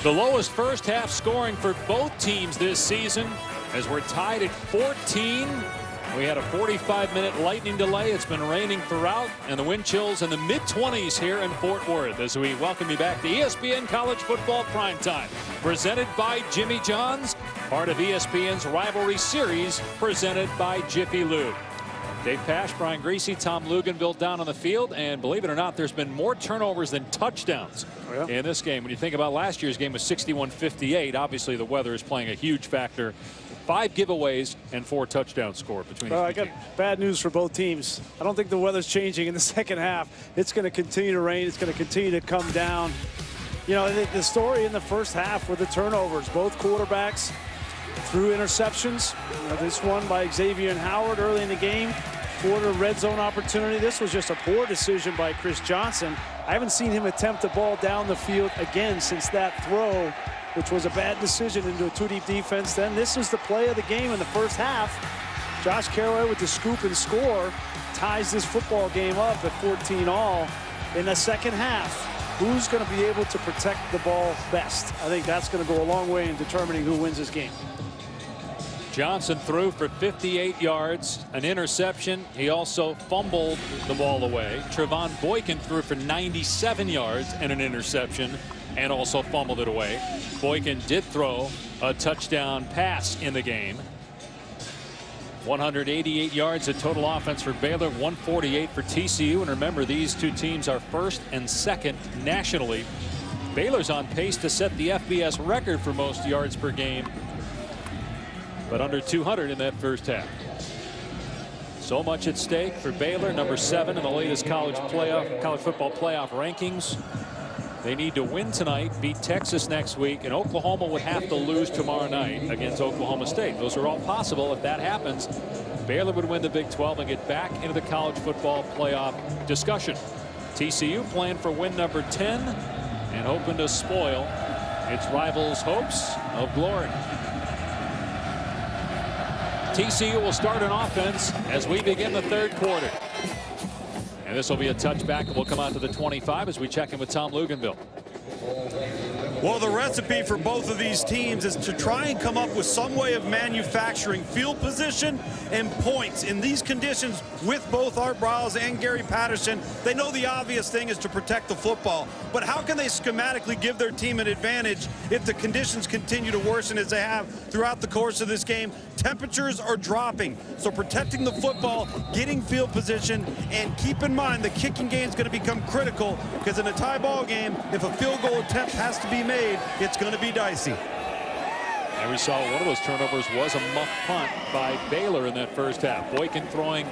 The lowest first half scoring for both teams this season, as we're tied at 14. We had a 45-minute lightning delay. It's been raining throughout, and the wind chills in the mid-20s here in Fort Worth as we welcome you back to ESPN College Football Primetime, presented by Jimmy John's, part of ESPN's rivalry series presented by Jiffy Lube. Dave Pasch, Brian Greasy, Tom Luganville down on the field, and believe it or not, there's been more turnovers than touchdowns in this game. When you think about last year's game was 61-58, obviously the weather is playing a huge factor. 5 giveaways and 4 touchdowns scored between these I got teams. bad news for both teams. I don't think the weather's changing in the second half. It's going to continue to rain. It's going to continue to come down. You know, the story in the first half were the turnovers. Both quarterbacks threw interceptions. You know, this one by Xavier and Howard early in the game for the red zone opportunity. This was just a poor decision by Chris Johnson. I haven't seen him attempt the ball down the field again since that throw, which was a bad decision into a 2-deep defense. Then this was the play of the game in the first half. Josh Caraway with the scoop and score ties this football game up at 14-all in the second half. Who's going to be able to protect the ball best? I think that's going to go a long way in determining who wins this game. Johnson threw for 58 yards, an interception. He also fumbled the ball away. Trevon Boykin threw for 97 yards and an interception, and also fumbled it away. Boykin did throw a touchdown pass in the game. 188 yards of total offense for Baylor, 148 for TCU. And remember, these two teams are first and second nationally. Baylor's on pace to set the FBS record for most yards per game, but under 200 in that first half. So much at stake for Baylor, number 7 in the latest college football playoff rankings. They need to win tonight, beat Texas next week, and Oklahoma would have to lose tomorrow night against Oklahoma State. Those are all possible. If that happens, Baylor would win the Big 12 and get back into the college football playoff discussion. TCU playing for win number 10 and hoping to spoil its rivals' hopes of glory. TCU will start an offense as we begin the third quarter. And this will be a touchback, and we'll come out to the 25 as we check in with Tom Luganville. Well, the recipe for both of these teams is to try and come up with some way of manufacturing field position and points in these conditions with both Art Briles and Gary Patterson. They know the obvious thing is to protect the football, but how can they schematically give their team an advantage if the conditions continue to worsen as they have throughout the course of this game? Temperatures are dropping, so protecting the football, getting field position, and keep in mind the kicking game is going to become critical, because in a tie ball game, if a field goal attempt has to be made, it's going to be dicey. And we saw one of those turnovers was a muff punt by Baylor in that first half. Boykin throwing,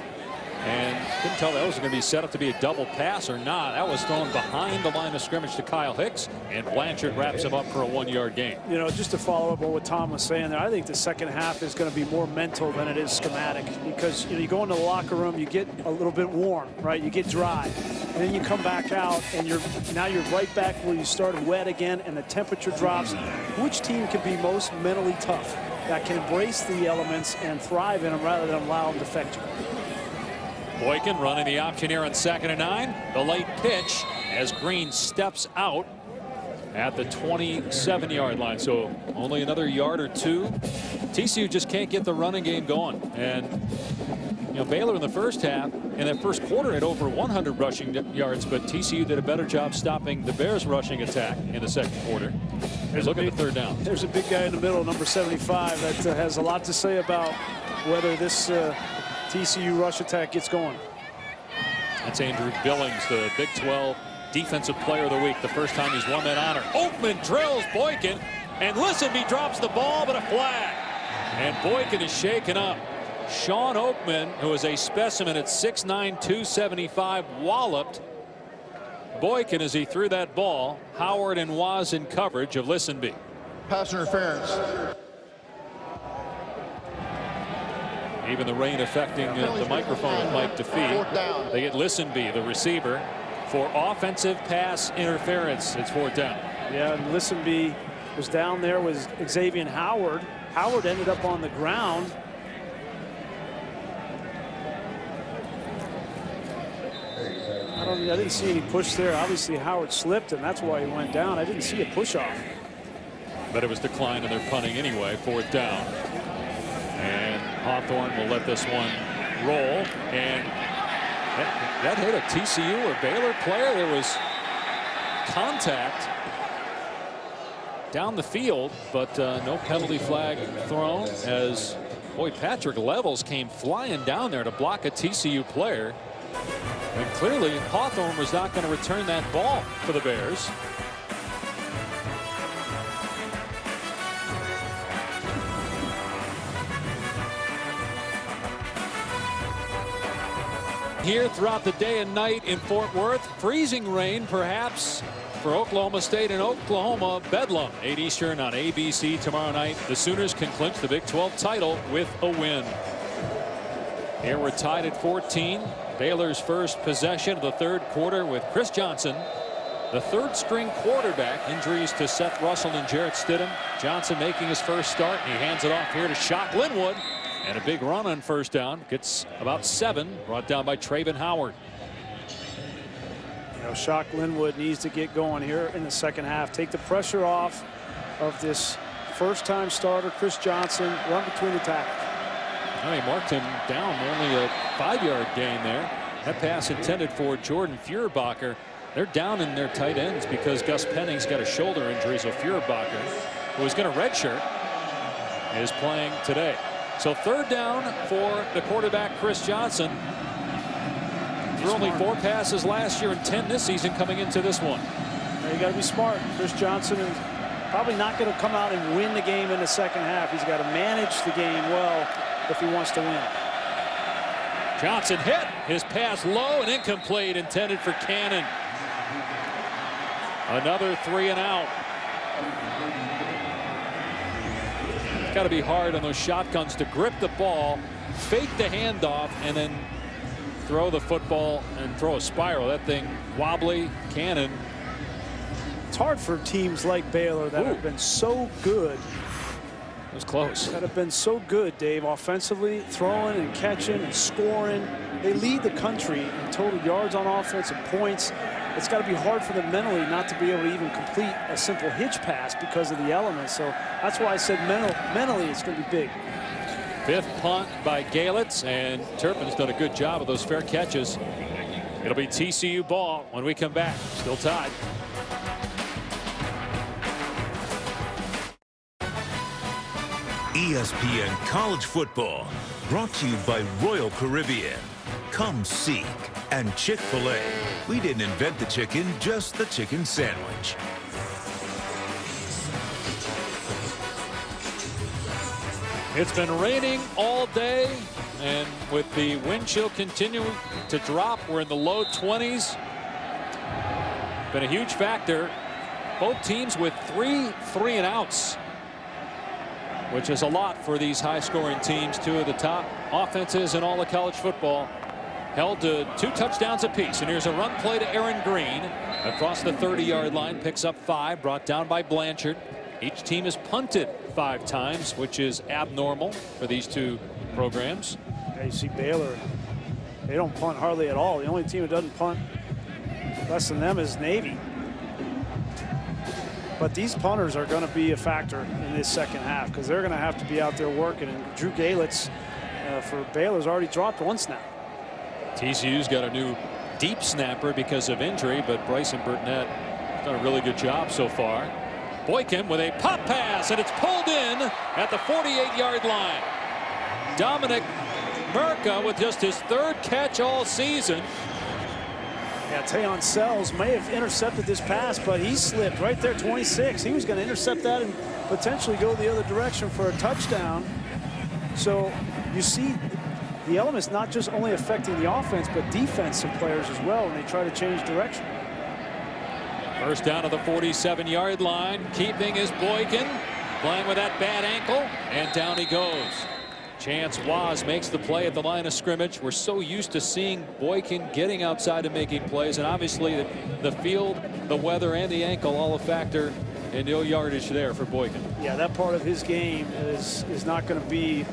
and couldn't tell that was going to be set up to be a double pass or not. That was thrown behind the line of scrimmage to Kyle Hicks, and Blanchard wraps him up for a 1-yard gain. You know, just to follow up on what Tom was saying there, I think the second half is going to be more mental than it is schematic, because you know, you go into the locker room, you get a little bit warm, right? You get dry, and then you come back out, and now you're right back where you started, wet again, and the temperature drops. Which team can be most mentally tough, that can embrace the elements and thrive in them rather than allow them to affect you? Boykin running the option here on 2nd and 9. The late pitch as Green steps out at the 27-yard line. So only another yard or two. TCU just can't get the running game going. And you know, Baylor in the first half, in that first quarter, had over 100 rushing yards, but TCU did a better job stopping the Bears' rushing attack in the second quarter. Look at the third down. There's a big guy in the middle, number 75, that has a lot to say about whether this TCU rush attack gets going. That's Andrew Billings, the Big 12 Defensive Player of the Week, the first time he's won that honor. Oakman drills Boykin, and Listenby drops the ball, but a flag. And Boykin is shaken up. Sean Oakman, who is a specimen at 6'9", 275, walloped Boykin as he threw that ball. Howard and Waz in coverage of Listenby. Pass interference. Even the rain affecting the microphone of Mike DeFee. They get Listenby, the receiver, for offensive pass interference. It's 4th down. Yeah, and Listenby was down there with Xavier Howard. Howard ended up on the ground. I didn't see any push there. Obviously, Howard slipped, and that's why he went down. I didn't see a push off. but it was declined and they're punting anyway. 4th down. And Hawthorne will let this one roll. And that hit a TCU or Baylor player. There was contact down the field, but no penalty flag thrown, as boy, Patrick Levels came flying down there to block a TCU player. And clearly Hawthorne was not going to return that ball for the Bears. Here throughout the day and night in Fort Worth, freezing rain perhaps for Oklahoma State and Oklahoma Bedlam. 8 Eastern on ABC tomorrow night. The Sooners can clinch the Big 12 title with a win. Here we're tied at 14. Baylor's first possession of the 3rd quarter with Chris Johnson, the 3rd string quarterback. Injuries to Seth Russell and Jarrett Stidham. Johnson making his first start, and he hands it off here to Shock Linwood. And a big run on 1st down. Gets about 7, brought down by Traven Howard. You know, Shock Linwood needs to get going here in the 2nd half. Take the pressure off of this first-time starter, Chris Johnson. Run between the tackles. He marked him down, only a 5-yard gain there. That pass intended for Jordan Feuerbacher. They're down in their tight ends because Gus Penning's got a shoulder injury, so Feuerbacher, who was going to redshirt, is playing today. So 3rd down for the quarterback, Chris Johnson. Threw only 4 passes last year and 10 this season coming into this one. Now you got to be smart. Chris Johnson is probably not going to come out and win the game in the 2nd half. He's got to manage the game well if he wants to win. Johnson hit his pass low and incomplete, intended for Cannon. Another 3 and out. It's got to be hard on those shotguns to grip the ball, fake the handoff, and then throw the football and throw a spiral. That thing wobbly. Cannon. It's hard for teams like Baylor that have been so good. It was close. That have been so good, Dave, offensively, throwing and catching and scoring. They lead the country in total yards on offense and points. It's got to be hard for them mentally not to be able to even complete a simple hitch pass because of the elements. So that's why I said mentally it's going to be big. 5th punt by Galitz, and Turpin's done a good job of those fair catches. It'll be TCU ball when we come back. Still tied. ESPN College Football, brought to you by Royal Caribbean. Come seek. And Chick-fil-A. We didn't invent the chicken, just the chicken sandwich. It's been raining all day, and with the wind chill continuing to drop, we're in the low 20s. Been a huge factor. Both teams with 3 3-and-outs, which is a lot for these high-scoring teams. 2 of the top offenses in all of college football held to 2 touchdowns apiece. And here's a run play to Aaron Green across the 30-yard line, picks up 5, brought down by Blanchard. Each team has punted 5 times, which is abnormal for these 2 programs. Yeah, you see Baylor, they don't punt hardly at all. The only team that doesn't punt less than them is Navy. But these punters are going to be a factor in this 2nd half because they're going to have to be out there working. And Drew Galitz for Baylor's already dropped 1 snap. TCU's got a new deep snapper because of injury, but Bryson Burnett has done a really good job so far. Boykin with a pop pass, and it's pulled in at the 48-yard line. Dominic Merca with just his 3rd catch all season. Yeah, Tayon Sells may have intercepted this pass, but he slipped right there, 26. He was going to intercept that and potentially go the other direction for a touchdown. So you see the elements not just only affecting the offense, but defensive players as well when they try to change direction. First down to the 47-yard line. Keeping is Boykin, playing with that bad ankle, and down he goes. Chance Waz makes the play at the line of scrimmage. We're so used to seeing Boykin getting outside and making plays, and obviously the field, the weather, and the ankle all a factor, and no yardage there for Boykin. Yeah, that part of his game is not going to be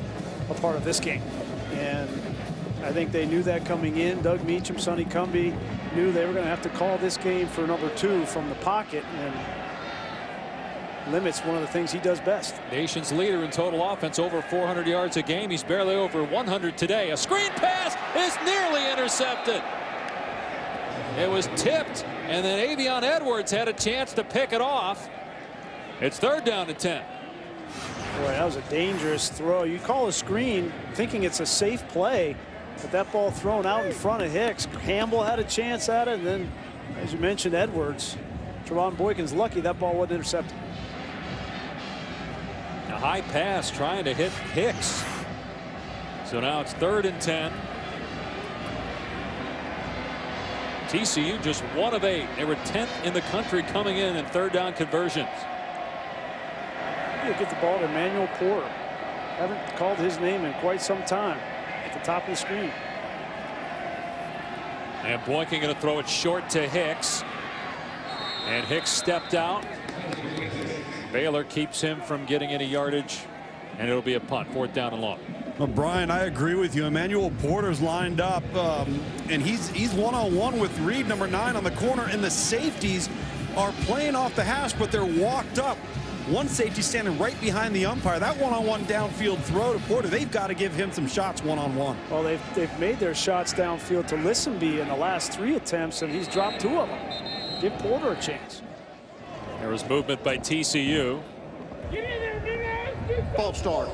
a part of this game. And I think they knew that coming in. Doug Meacham, Sonny Cumbie knew they were going to have to call this game for number 2 from the pocket. And limits one of the things he does best. Nation's leader in total offense, over 400 yards a game. He's barely over 100 today. A screen pass is nearly intercepted. It was tipped, and then Avion Edwards had a chance to pick it off. It's 3rd down and 10. Boy, that was a dangerous throw. You call a screen thinking it's a safe play, but that ball thrown out in front of Hicks. Campbell had a chance at it, and then, as you mentioned, Edwards. Trevon Boykin's lucky that ball wasn't intercepted. A high pass trying to hit Hicks. So now it's 3rd and 10. TCU just 1 of 8. They were 10th in the country coming in 3rd down conversions. You get the ball to Emmanuel Porter. Haven't called his name in quite some time. At the top of the screen. And Boykin going to throw it short to Hicks. And Hicks stepped out. Baylor keeps him from getting any yardage, and it'll be a punt. 4th down and long. Well, Brian, I agree with you. Emmanuel Porter's lined up, and he's one-on-one with Reed, number 9, on the corner, and the safeties are playing off the hash, but they're walked up. One safety standing right behind the umpire. That one-on-one downfield throw to Porter, they've got to give him some shots one-on-one. Well, they've made their shots downfield to Listenby in the last 3 attempts, and he's dropped 2 of them. Give Porter a chance. There was movement by TCU. False start.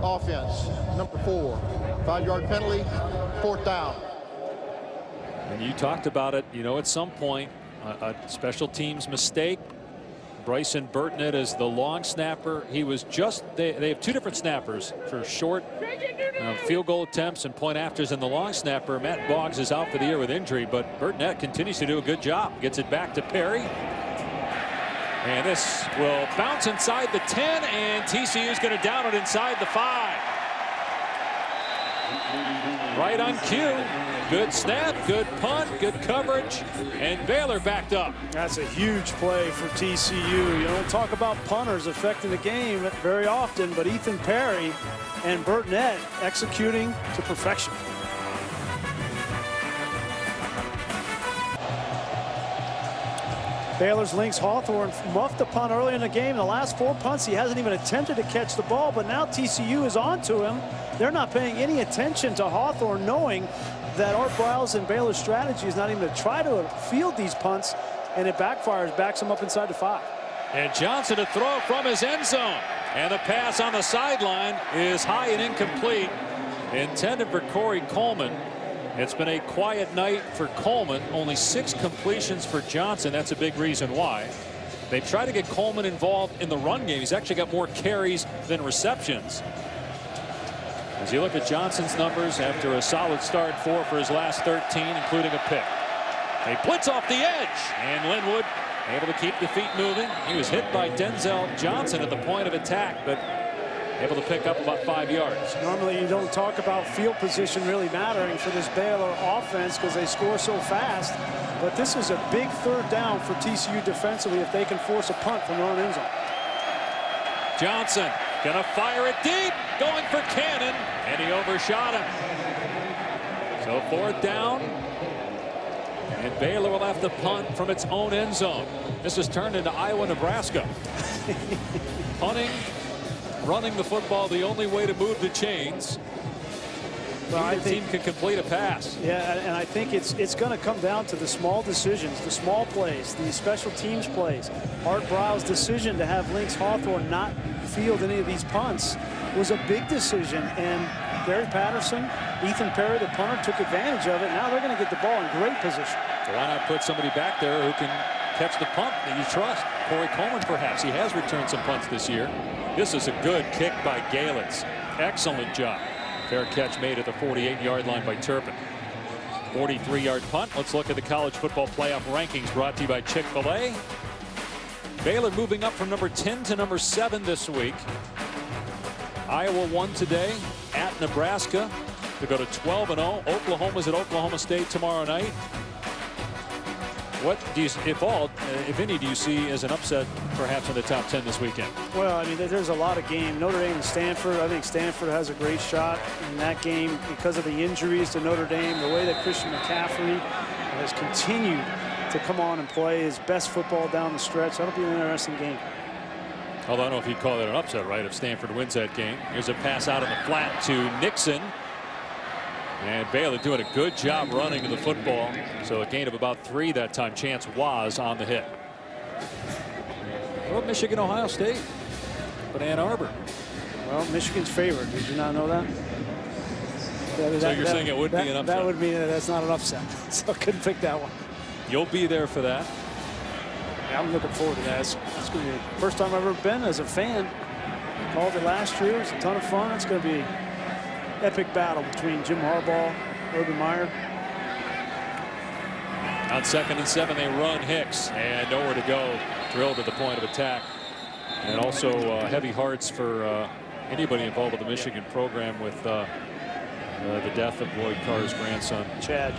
Offense, number 4. 5-yard penalty, 4th down. And you talked about it, you know, at some point, a special teams mistake. Bryson Burtnett is the long snapper. He was just, they have 2 different snappers for short field goal attempts and point afters, and the long snapper, Matt Boggs, is out for the year with injury, but Burtnett continues to do a good job. Gets it back to Perry. And this will bounce inside the 10, and TCU is going to down it inside the 5. Right on cue. Good snap, good punt, good coverage, and Baylor backed up. That's a huge play for TCU. You don't talk about punters affecting the game very often, but Ethan Perry and Burtnett executing to perfection. Baylor's Lynx Hawthorne muffed the punt early in the game. The last 4 punts, he hasn't even attempted to catch the ball, but now TCU is on to him. They're not paying any attention to Hawthorne, knowing that Art Briles and Baylor's strategy is not even to try to field these punts, and it backfires, backs him up inside the 5. And Johnson to throw from his end zone. And the pass on the sideline is high and incomplete. Intended for Corey Coleman. It's been a quiet night for Coleman. Only 6 completions for Johnson. That's a big reason why. They try to get Coleman involved in the run game. He's actually got more carries than receptions. As you look at Johnson's numbers after a solid start, 4 for his last 13, including a pick. They blitz off the edge, and Linwood able to keep the feet moving. He was hit by Denzel Johnson at the point of attack, but able to pick up about 5 yards. Normally you don't talk about field position really mattering for this Baylor offense because they score so fast, but this is a big 3rd down for TCU defensively if they can force a punt from their own end zone. Johnson gonna fire it deep, going for Cannon, and he overshot him. So 4th down, and Baylor will have to punt from its own end zone. This has turned into Iowa-Nebraska. Punting, running the football, the only way to move the chains. Well, I think can complete a pass. Yeah, and I think it's going to come down to the small decisions, the small plays, the special teams plays. Art Briles' decision to have Lynx Hawthorne not field any of these punts was a big decision, and Barry Patterson, Ethan Perry, the punter, took advantage of it. Now they're going to get the ball in great position. Why not put somebody back there who can catch the punt that you trust? Corey Coleman, perhaps. He has returned some punts this year. This is a good kick by Galens. Excellent job. Fair catch made at the 48-yard line by Turpin. 43-yard punt. Let's look at the college football playoff rankings brought to you by Chick-fil-A. Baylor moving up from number 10 to number 7 this week. Iowa won today at Nebraska to go to 12-0. Oklahoma's at Oklahoma State tomorrow night. What do you, if any, do you see as an upset perhaps in the top 10 this weekend? Well, I mean, there's a lot of game. Notre Dame and Stanford. I think Stanford has a great shot in that game because of the injuries to Notre Dame, the way that Christian McCaffrey has continued to come on and play his best football down the stretch. That'll be an interesting game. Although I don't know if he'd call that an upset, right, if Stanford wins that game. Here's a pass out of the flat to Nixon. And Baylor doing a good job running to the football. So a gain of about 3 that time. Chance was on the hit. Well, Michigan, Ohio State. But Ann Arbor. Well, Michigan's favored. Did you not know that? So you're saying it would be an upset? That would mean that's not an upset. So I couldn't pick that one. You'll be there for that. Yeah, I'm looking forward to that. It's going to be the first time I've ever been as a fan. Called it last year. It was a ton of fun. It's going to be epic battle between Jim Harbaugh, Urban Meyer. On 2nd and 7, they run Hicks, and nowhere to go. Drilled at the point of attack. And also heavy hearts for anybody involved with the Michigan program with the death of Lloyd Carr's grandson. Chad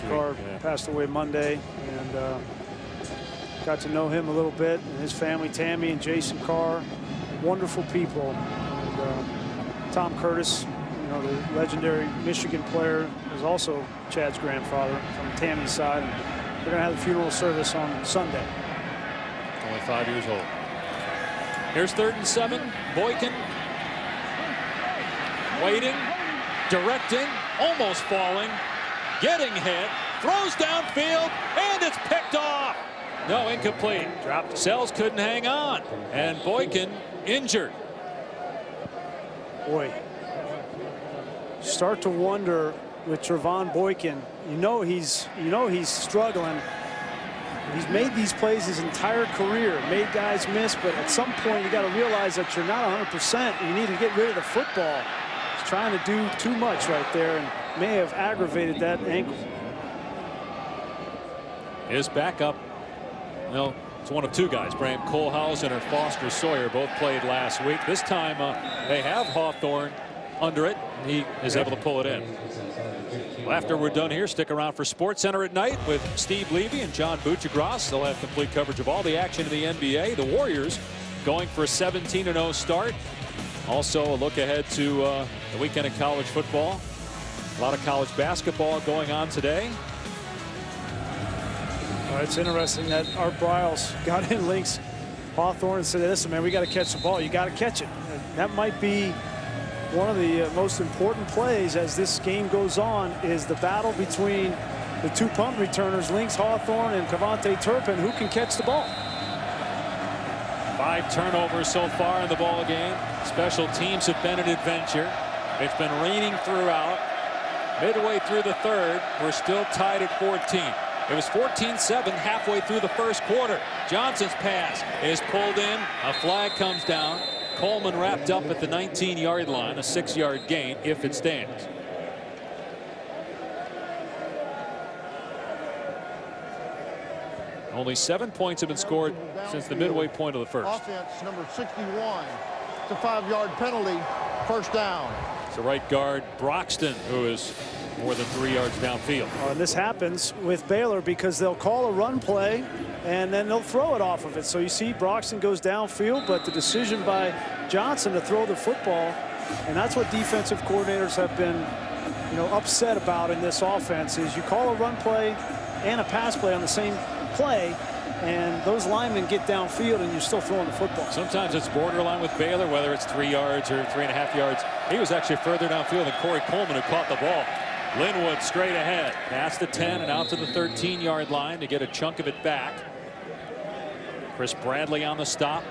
Carr passed away Monday, and got to know him a little bit, and his family, Tammy and Jason Carr, wonderful people. And Tom Curtis, the legendary Michigan player, is also Chad's grandfather from Tammy's side. And we're going to have the funeral service on Sunday. Only 5 years old. Here's 3rd and 7. Boykin waiting, directing, almost falling, getting hit, throws downfield, and it's picked off. No, incomplete. Dropped. Sells couldn't hang on, and Boykin injured. Boy, start to wonder with Trevon Boykin. He's struggling. He's made these plays his entire career, made guys miss, but at some point you got to realize that you're not 100%. You need to get rid of the football. He's trying to do too much right there and may have aggravated that ankle. His backup, it's one of 2 guys. Bram Kohlhausen or Foster Sawyer both played last week. This time they have Hawthorne under it. He is able to pull it in. Well, after we're done here, stick around for SportsCenter at night with Steve Levy and John Buccigross. They'll have complete coverage of all the action in the NBA. The Warriors going for a 17-0 start. Also a look ahead to the weekend of college football. A lot of college basketball going on today. It's interesting that Art Briles got in links Hawthorne and said, listen, man, we got to catch the ball. You got to catch it. And that might be one of the most important plays as this game goes on, is the battle between the 2 punt returners, Lynx Hawthorne and Cavante Turpin, who can catch the ball. 5 turnovers so far in the ball game. Special teams have been an adventure. It's been raining throughout. Midway through the 3rd, we're still tied at 14. It was 14-7 halfway through the 1st quarter. Johnson's pass is pulled in. A flag comes down. Coleman wrapped up at the 19-yard line, a 6-yard gain if it stands. Only 7 points have been scored since the midway point of the 1st. Offense number 61. It's a 5-yard penalty. 1st down. It's the right guard Broxton, who is more than 3 yards downfield. And this happens with Baylor because they'll call a run play and then they'll throw it off of it. So you see Broxton goes downfield, but the decision by Johnson to throw the football, and that's what defensive coordinators have been upset about in this offense, is you call a run play and a pass play on the same play, and those linemen get downfield and you're still throwing the football. Sometimes it's borderline with Baylor, whether it's 3 yards or 3.5 yards. He was actually further downfield than Corey Coleman, who caught the ball. Linwood straight ahead, past the 10 and out to the 13-yard line to get a chunk of it back. Chris Bradley on the stop.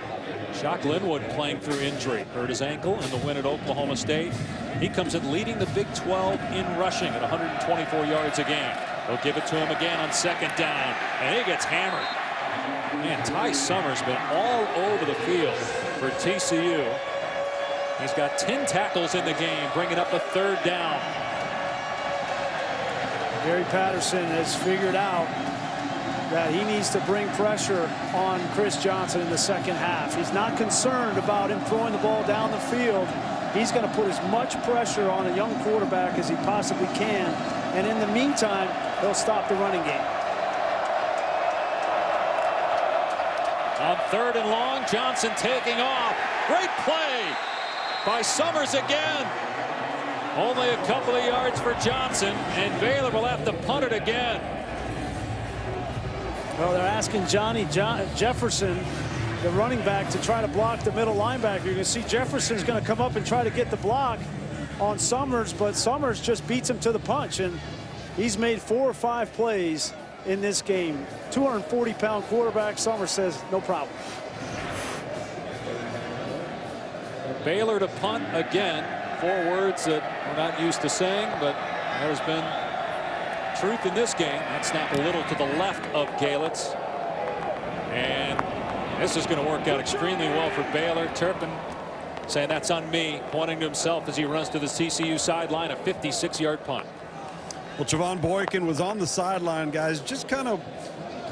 Shock Linwood playing through injury. Hurt his ankle in the win at Oklahoma State. He comes in leading the Big 12 in rushing at 124 yards a game. They'll give it to him again on 2nd down, and he gets hammered. Man, Ty Summers been all over the field for TCU. He's got 10 tackles in the game, bringing up a 3rd down. Gary Patterson has figured out that he needs to bring pressure on Chris Johnson in the 2nd half. He's not concerned about him throwing the ball down the field. He's going to put as much pressure on a young quarterback as he possibly can. And in the meantime, he'll stop the running game. On 3rd and long, Johnson taking off. Great play by Summers again. Only a couple of yards for Johnson, and Baylor will have to punt it again. Well, they're asking Johnny Jefferson the running back to try to block the middle linebacker. You can see Jefferson's going to come up and try to get the block on Summers, but Summers just beats him to the punch, and he's made 4 or 5 plays in this game. 240-pound quarterback. Summers says no problem. Baylor to punt again. 4 words that we're not used to saying, but there has been truth in this game. That snap a little to the left of Galitz. And this is going to work out extremely well for Baylor. Turpin saying that's on me, pointing to himself as he runs to the TCU sideline. A 56-yard punt. Well, Trevon Boykin was on the sideline, guys, just kind of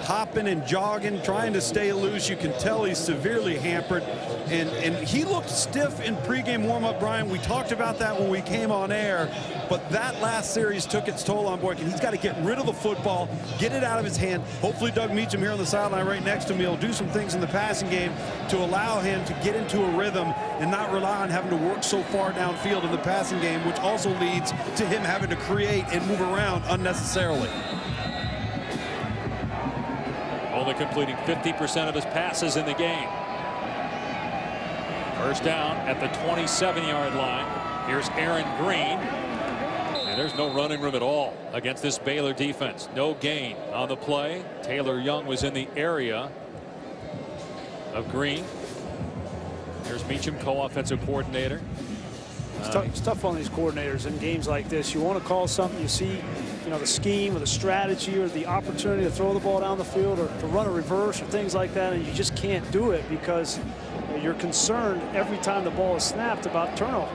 hopping and jogging, trying to stay loose. You can tell he's severely hampered, and he looked stiff in pregame warm-up, Brian. We talked about that when we came on air, but that last series took its toll on Boykin. He's got to get rid of the football, get it out of his hand. Hopefully Doug Meacham here on the sideline right next to him, he'll do some things in the passing game to allow him to get into a rhythm and not rely on having to work so far downfield in the passing game, which also leads to him having to create and move around unnecessarily. Only completing 50% of his passes in the game. First down at the 27-yard line. Here's Aaron Green. And there's no running room at all against this Baylor defense. No gain on the play. Taylor Young was in the area of Green. There's Meacham, co-offensive coordinator. It's tough on these coordinators in games like this. You want to call something, you see, you know, the scheme or the strategy or the opportunity to throw the ball down the field or to run a reverse or things like that, and you just can't do it because you're concerned every time the ball is snapped about turnover.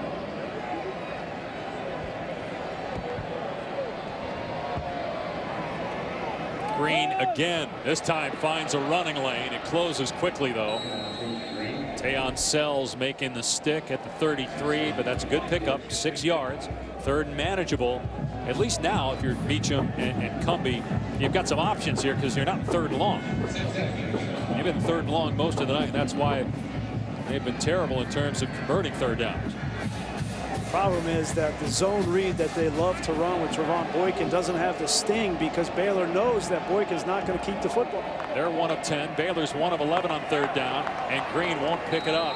Green again. This time finds a running lane. It closes quickly, though. Tayon Sells making the stick at the 33, but that's a good pickup. 6 yards. 3rd and manageable. At least now, if you're Meacham and Cumbie, you've got some options here because you're not 3rd and long. You've been 3rd and long most of the night. That's why they've been terrible in terms of converting 3rd downs. Problem is that the zone read that they love to run with Trevon Boykin doesn't have the sting because Baylor knows that Boykin's not going to keep the football. They're 1 of 10. Baylor's 1 of 11 on 3rd down, and Green won't pick it up.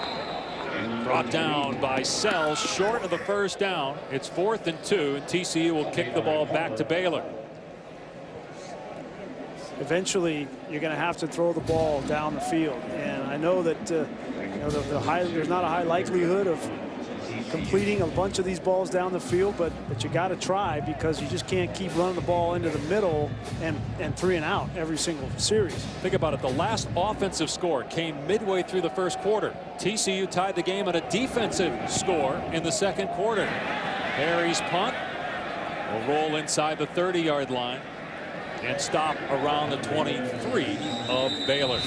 Brought down by Sells, short of the 1st down. It's 4th and 2, and TCU will kick the ball back to Baylor. Eventually, you're going to have to throw the ball down the field, and I know that you know, there's not a high likelihood of completing a bunch of these balls down the field, but you got to try because you just can't keep running the ball into the middle and 3 and out every single series. Think about it. The last offensive score came midway through the 1st quarter. TCU tied the game on a defensive score in the 2nd quarter. Harry's punt will roll inside the 30-yard line and stop around the 23 of Baylor.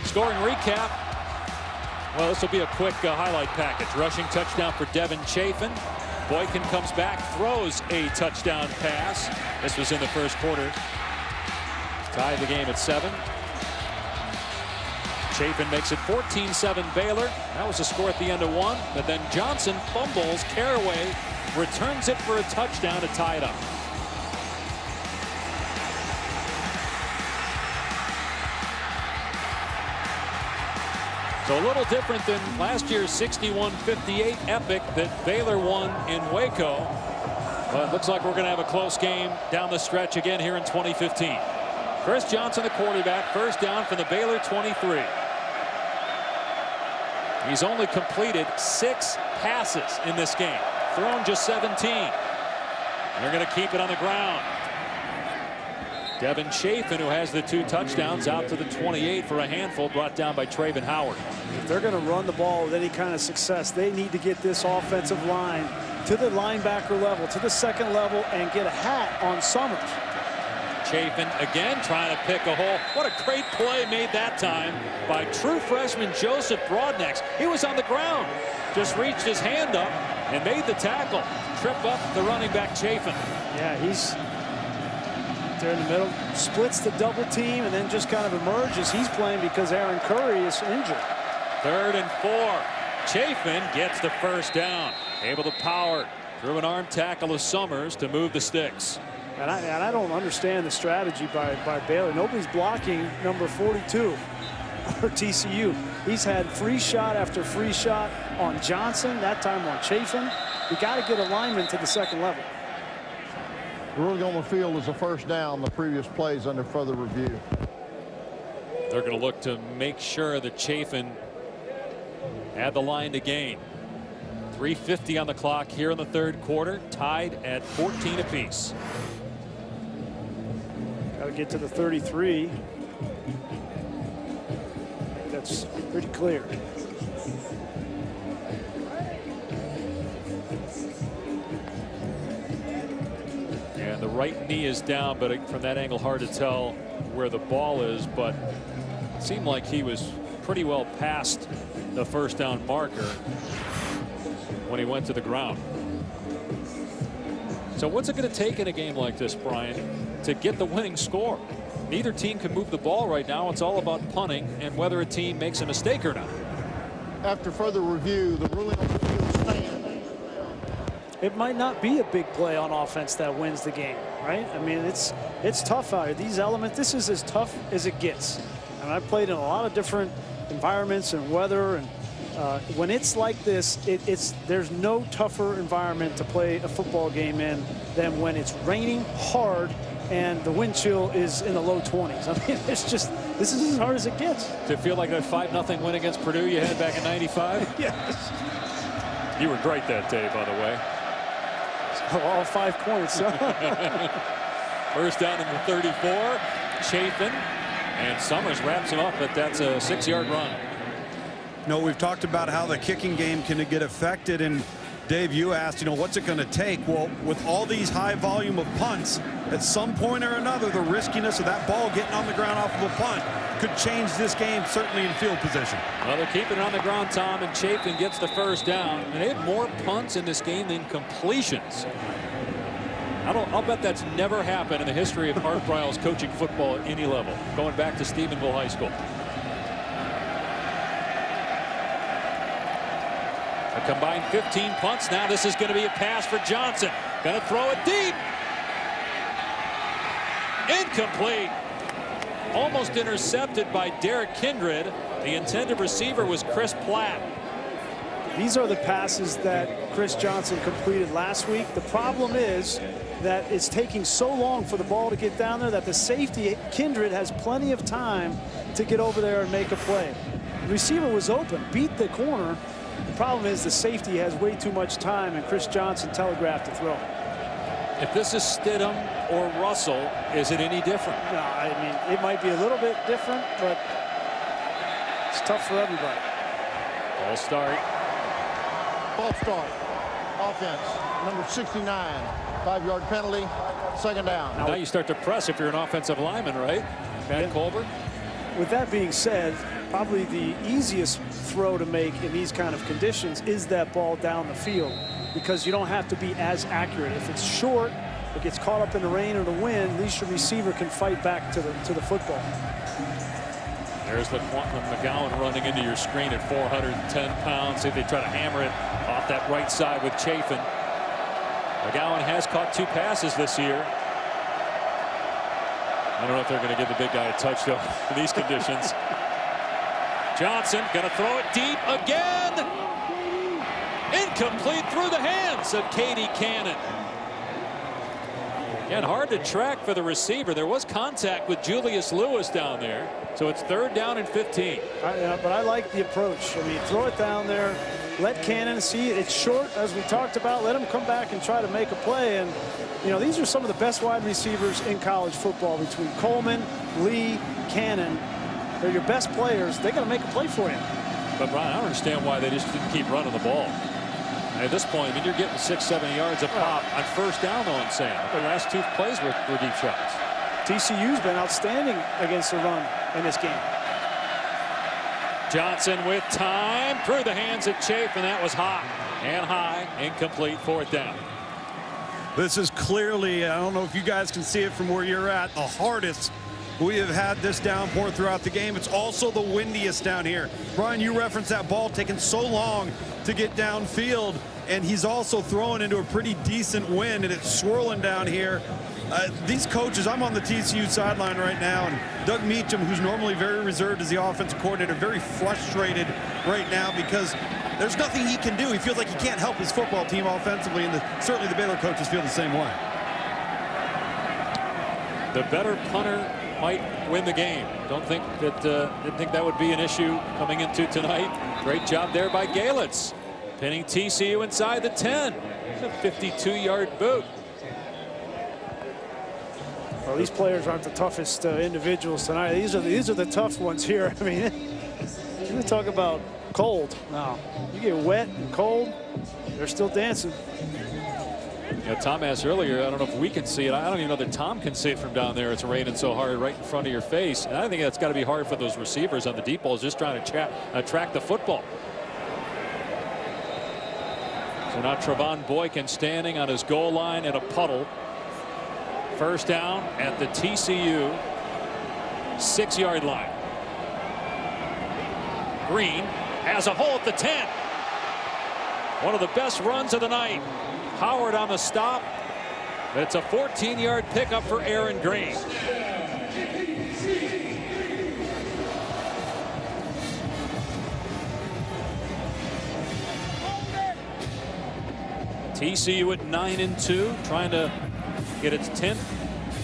Scoring recap. Well, this will be a quick highlight package. Rushing touchdown for Devin Chafin. Boykin comes back, throws a touchdown pass. This was in the 1st quarter. Tied the game at 7. Chafin makes it 14-7 Baylor. That was a score at the end of 1. But then Johnson fumbles. Caraway returns it for a touchdown to tie it up. So a little different than last year's 61-58 epic that Baylor won in Waco. But it looks like we're going to have a close game down the stretch again here in 2015. Chris Johnson, the quarterback, 1st down from the Baylor 23. He's only completed 6 passes in this game, thrown just 17. They're going to keep it on the ground. Devin Chafin, who has the 2 touchdowns, out to the 28 for a handful, brought down by Traven Howard. If they're going to run the ball with any kind of success, they need to get this offensive line to the linebacker level, to the 2nd level, and get a hat on Summers. Chafin again trying to pick a hole. What a great play made that time by true freshman Joseph Broadnax. He was on the ground, just reached his hand up and made the tackle. Trip up the running back Chafin. Yeah, he's there in the middle, splits the double team, and then just kind of emerges. He's playing because Aaron Curry is injured. 3rd and 4. Chafin gets the 1st down. Able to power through an arm tackle of Summers to move the sticks. And I don't understand the strategy by Baylor. Nobody's blocking number 42. for TCU. He's had free shot after free shot on Johnson, that time on Chafin. You got to get alignment to the second level. The ruling on the field is a first down. The previous plays under further review. They're going to look to make sure that Chafin had the line to gain. 3:50 on the clock here in the third quarter, tied at 14 apiece. Got to get to the 33. That's pretty clear. And the right knee is down, but from that angle hard to tell where the ball is, but it seemed like he was pretty well past the first down marker when he went to the ground. So what's it going to take in a game like this, Brian, to get the winning score? Neither team can move the ball right now. It's all about punting and whether a team makes a mistake or not. After further review, the ruling on the field stands. It might not be a big play on offense that wins the game, right? I mean, it's tough out here. These elements, this is as tough as it gets. And I've played in a lot of different environments and weather, and when it's like this, there's no tougher environment to play a football game in than when it's raining hard and the wind chill is in the low 20s. I mean, this is as hard as it gets. Does it feel like that 5-0 win against Purdue you had back in '95? Yes. You were great that day, by the way. All 5 points. First down in the 34. Chafin, and Summers wraps him up, but that's a 6-yard run. No, we've talked about how the kicking game can get affected, and Dave, you asked, what's it going to take? Well, with all these high volume of punts, at some point or another, the riskiness of that ball getting on the ground off of a punt could change this game, certainly in field position. Well, they're keeping it on the ground, Tom, and Chafin gets the first down. And they have more punts in this game than completions. I'll bet that's never happened in the history of Art Briles coaching football at any level, going back to Stephenville High School. A combined 15 punts. Now this is going to be a pass for Johnson. Going to throw it deep. Incomplete. Almost intercepted by Derek Kindred. The intended receiver was Chris Platt. These are the passes that Chris Johnson completed last week. The problem is that it's taking so long for the ball to get down there that the safety, Kindred, has plenty of time to get over there and make a play. The receiver was open, beat the corner. The problem is the safety has way too much time, and Chris Johnson telegraphed the throw. If this is Stidham or Russell, is it any different? No, I mean, it might be a little bit different, but it's tough for everybody. Ball start. False start. Offense, number 69. 5-yard penalty. Second down. Now you start to press if you're an offensive lineman, right? Matt Colbert. With that being said, probably the easiest throw to make in these kind of conditions is that ball down the field, because you don't have to be as accurate. If it's short, it gets caught up in the rain or the wind, at least your receiver can fight back to the football. There's McGowan running into your screen at 410 pounds. See if they try to hammer it off that right side with Chafin. McGowan has caught 2 passes this year. I don't know if they're going to give the big guy a touch, though, in these conditions. Johnson going to throw it deep again. Incomplete through the hands of Katie Cannon. And hard to track for the receiver. There was contact with Julius Lewis down there. So it's 3rd down and 15. But I like the approach. I mean, throw it down there. Let Cannon see it. It's short, as we talked about. Let him come back and try to make a play. And, these are some of the best wide receivers in college football, between Coleman, Lee, Cannon. They're your best players. They're going to make a play for you. But, Brian, I don't understand why they just didn't keep running the ball. At this point, you're getting 6-7 yards a pop on first down, though, I'm saying. The last 2 plays were deep shots. TCU's been outstanding against the run in this game. Johnson with time through the hands of Chafin. That was hot and high. Incomplete, 4th down. This is clearly, I don't know if you guys can see it from where you're at, the hardest we have had this downpour throughout the game. It's also the windiest down here. Brian, you referenced that ball taking so long to get downfield, and he's also throwing into a pretty decent wind, and it's swirling down here. These coaches, I'm on the TCU sideline right now, and Doug Meacham, who's normally very reserved as the offensive coordinator, very frustrated right now because there's nothing he can do. He feels like he can't help his football team offensively, and certainly the Baylor coaches feel the same way. The better punter might win the game. Didn't think that would be an issue coming into tonight. Great job there by Galitz, pinning TCU inside the 10. It's a 52-yard boot. Well, these players aren't the toughest individuals tonight. These are the tough ones here. I mean, you're going to talk about cold. No, you get wet and cold, they're still dancing. Yeah, Tom asked earlier, I don't know if we can see it. I don't even know that Tom can see it from down there. It's raining so hard right in front of your face. And I think that's got to be hard for those receivers on the deep balls just trying to track the football. So now Trevon Boykin standing on his goal line in a puddle. First down at the TCU 6-yard line. Green has a hole at the 10. One of the best runs of the night. Howard on the stop, but it's a 14-yard pickup for Aaron Green. TCU at 9-2, trying to get its 10th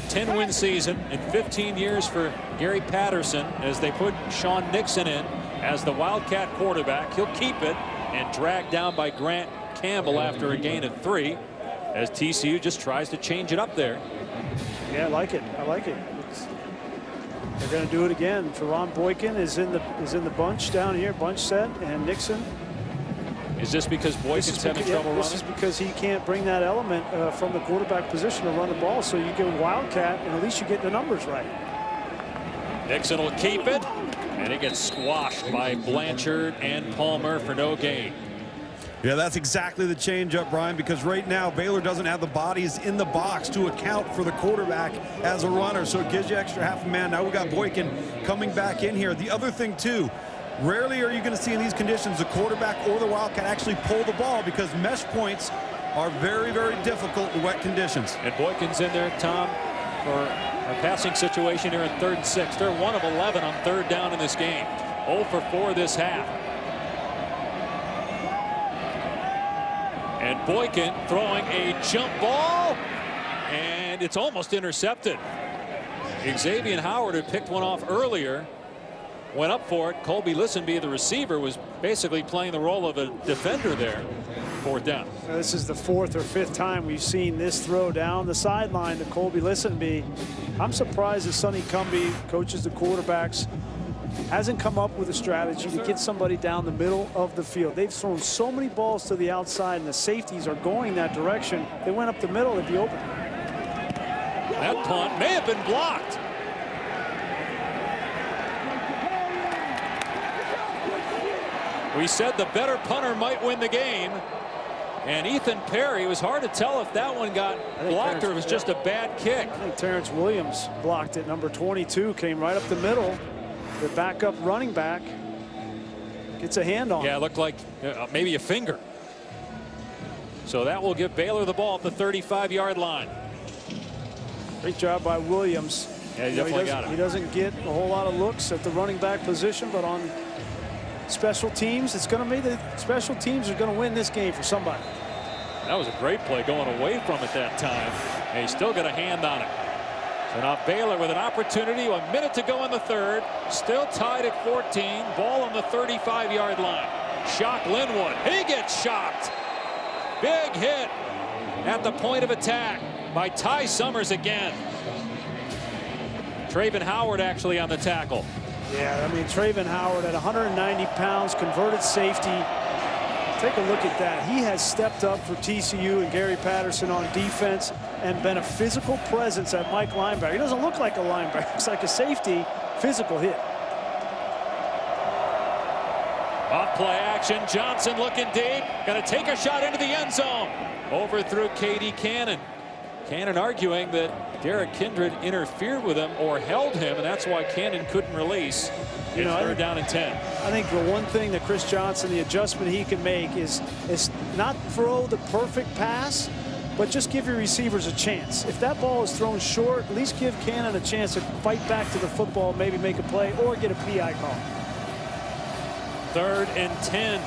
10-win season in 15 years for Gary Patterson as they put Sean Nixon in as the Wildcat quarterback. He'll keep it and dragged down by Grant Campbell after a gain of 3 as TCU just tries to change it up there. Yeah, I like it. I like it. They're going to do it again. Trevon Boykin is in the bunch down here, bunch set, and Nixon. Is this because Boykin's having trouble running? This is because he can't bring that element from the quarterback position to run the ball. So you get Wildcat, and at least you get the numbers right. Nixon will keep it, and it gets squashed by Blanchard and Palmer for no gain. Yeah, that's exactly the change-up, Brian, because right now Baylor doesn't have the bodies in the box to account for the quarterback as a runner, so it gives you extra half a man. Now we got Boykin coming back in here. The other thing, too, rarely are you going to see in these conditions the quarterback or the Wildcat actually pull the ball because mesh points are very, very difficult in wet conditions. And Boykin's in there, Tom, for a passing situation here in 3rd and 6. They're 1 of 11 on 3rd down in this game. 0 for 4 this half. And Boykin throwing a jump ball, and it's almost intercepted. Xavier Howard had picked one off earlier, went up for it. Colby Listenby, the receiver, was basically playing the role of a defender there. 4th down. This is the 4th or 5th time we've seen this throw down the sideline to Colby Listenby. I'm surprised that Sonny Cumbie, coaches the quarterbacks, hasn't come up with a strategy to get somebody down the middle of the field. They've thrown so many balls to the outside, and the safeties are going that direction. They went up the middle, it'd be open. That punt may have been blocked. We said the better punter might win the game. And Ethan Perry, it was hard to tell if that one got blocked or if it was just a bad kick. I think Terrence Williams blocked it. Number 22 came right up the middle. The backup running back gets a hand on it. Yeah, it looked like maybe a finger. So that will give Baylor the ball at the 35-yard line. Great job by Williams. Yeah, he definitely got it. He doesn't get a whole lot of looks at the running back position, but on special teams, it's going to be the special teams are going to win this game for somebody. That was a great play going away from it that time. And he still got a hand on it. So now Baylor with an opportunity, 1 minute to go in the 3rd, still tied at 14, ball on the 35-yard line. Shock Linwood, he gets shocked. Big hit at the point of attack by Ty Summers again. Traven Howard actually on the tackle. Yeah, I mean, Traven Howard at 190 pounds, converted safety. Take a look at that. He has stepped up for TCU and Gary Patterson on defense and been a physical presence at Mike linebacker. He doesn't look like a linebacker. It's like a safety, physical hit. Off play action. Johnson looking deep. Going to take a shot into the end zone. Overthrew Katie Cannon. Cannon arguing that Derek Kindred interfered with him or held him, and that's why Cannon couldn't release. It's 3rd down and 10. I think the one thing that Chris Johnson, the adjustment he can make is not throw the perfect pass, but just give your receivers a chance. If that ball is thrown short, at least give Cannon a chance to fight back to the football, maybe make a play or get a PI call. 3rd and 10.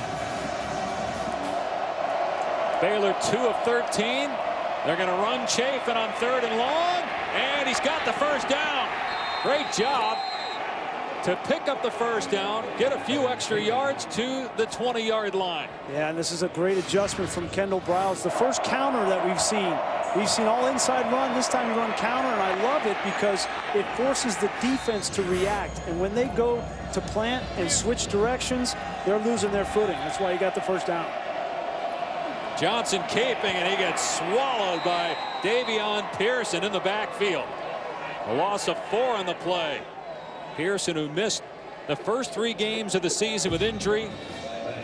Baylor 2 of 13. They're going to run Chafin on 3rd and long, and he's got the first down. Great job to pick up the first down, get a few extra yards to the 20-yard line. Yeah, and this is a great adjustment from Kendall Briles. The first counter that we've seen all inside run. This time you run counter, and I love it because it forces the defense to react. And when they go to plant and switch directions, they're losing their footing. That's why he got the first down. Johnson caping, and he gets swallowed by Davion Pearson in the backfield. A loss of 4 on the play. Pearson, who missed the first 3 games of the season with injury.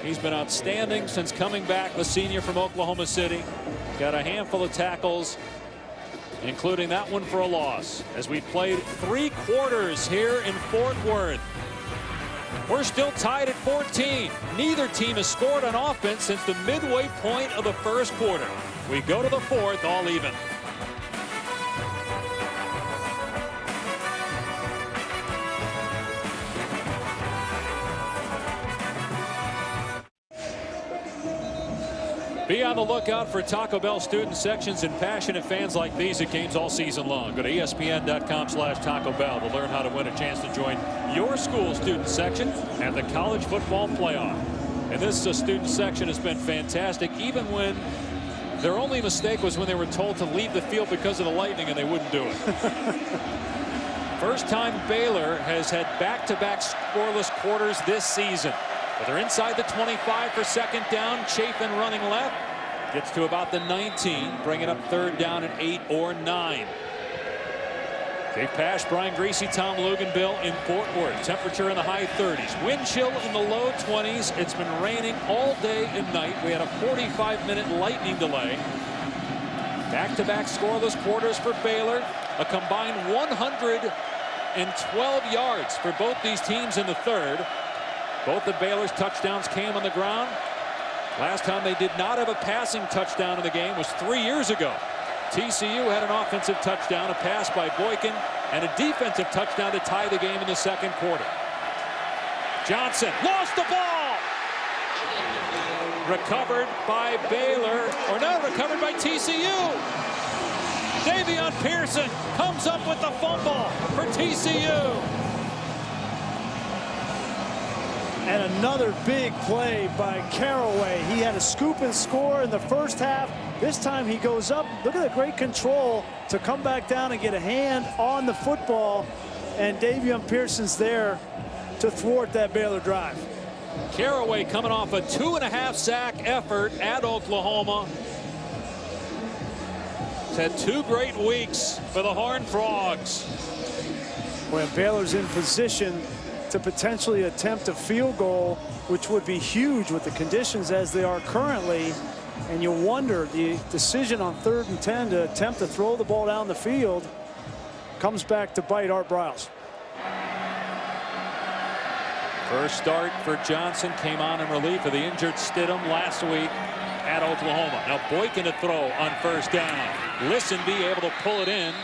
He's been outstanding since coming back, the senior from Oklahoma City. Got a handful of tackles, including that one for a loss, as we played 3 quarters here in Fort Worth. We're still tied at 14. Neither team has scored on offense since the midway point of the first quarter. We go to the 4th, all even. Be on the lookout for Taco Bell student sections and passionate fans like these at games all season long. Go to ESPN.com/Taco Bell to learn how to win a chance to join your school student section at the college football playoff. And this student section has been fantastic, even when their only mistake was when they were told to leave the field because of the lightning and they wouldn't do it. First time Baylor has had back-to-back scoreless quarters this season. But they're inside the 25 for 2nd down. Chafin running left. Gets to about the 19. Bringing up 3rd down and 8 or 9. Dave Pasch, Brian Greasy, Tom Luganbill in Fort Worth. Temperature in the high 30s. Wind chill in the low 20s. It's been raining all day and night. We had a 45-minute lightning delay. Back-to-back scoreless quarters for Baylor. A combined 112 yards for both these teams in the 3rd. Both of Baylor's touchdowns came on the ground. Last time they did not have a passing touchdown in the game was 3 years ago. TCU had an offensive touchdown, a pass by Boykin, and a defensive touchdown to tie the game in the 2nd quarter. Johnson lost the ball. Recovered by Baylor, or no, recovered by TCU. Davion Pearson comes up with the fumble for TCU. And another big play by Caraway. He had a scoop and score in the first half. This time he goes up. Look at the great control to come back down and get a hand on the football. And Davion Pearson's there to thwart that Baylor drive. Caraway coming off a 2.5 sack effort at Oklahoma. He's had 2 great weeks for the Horned Frogs. When Baylor's in position to potentially attempt a field goal, which would be huge with the conditions as they are currently. And you wonder, the decision on 3rd and 10 to attempt to throw the ball down the field comes back to bite Art Briles. First start for Johnson came on in relief of the injured Stidham last week at Oklahoma. Now Boykin to throw on 1st down. Listenby able to pull it in.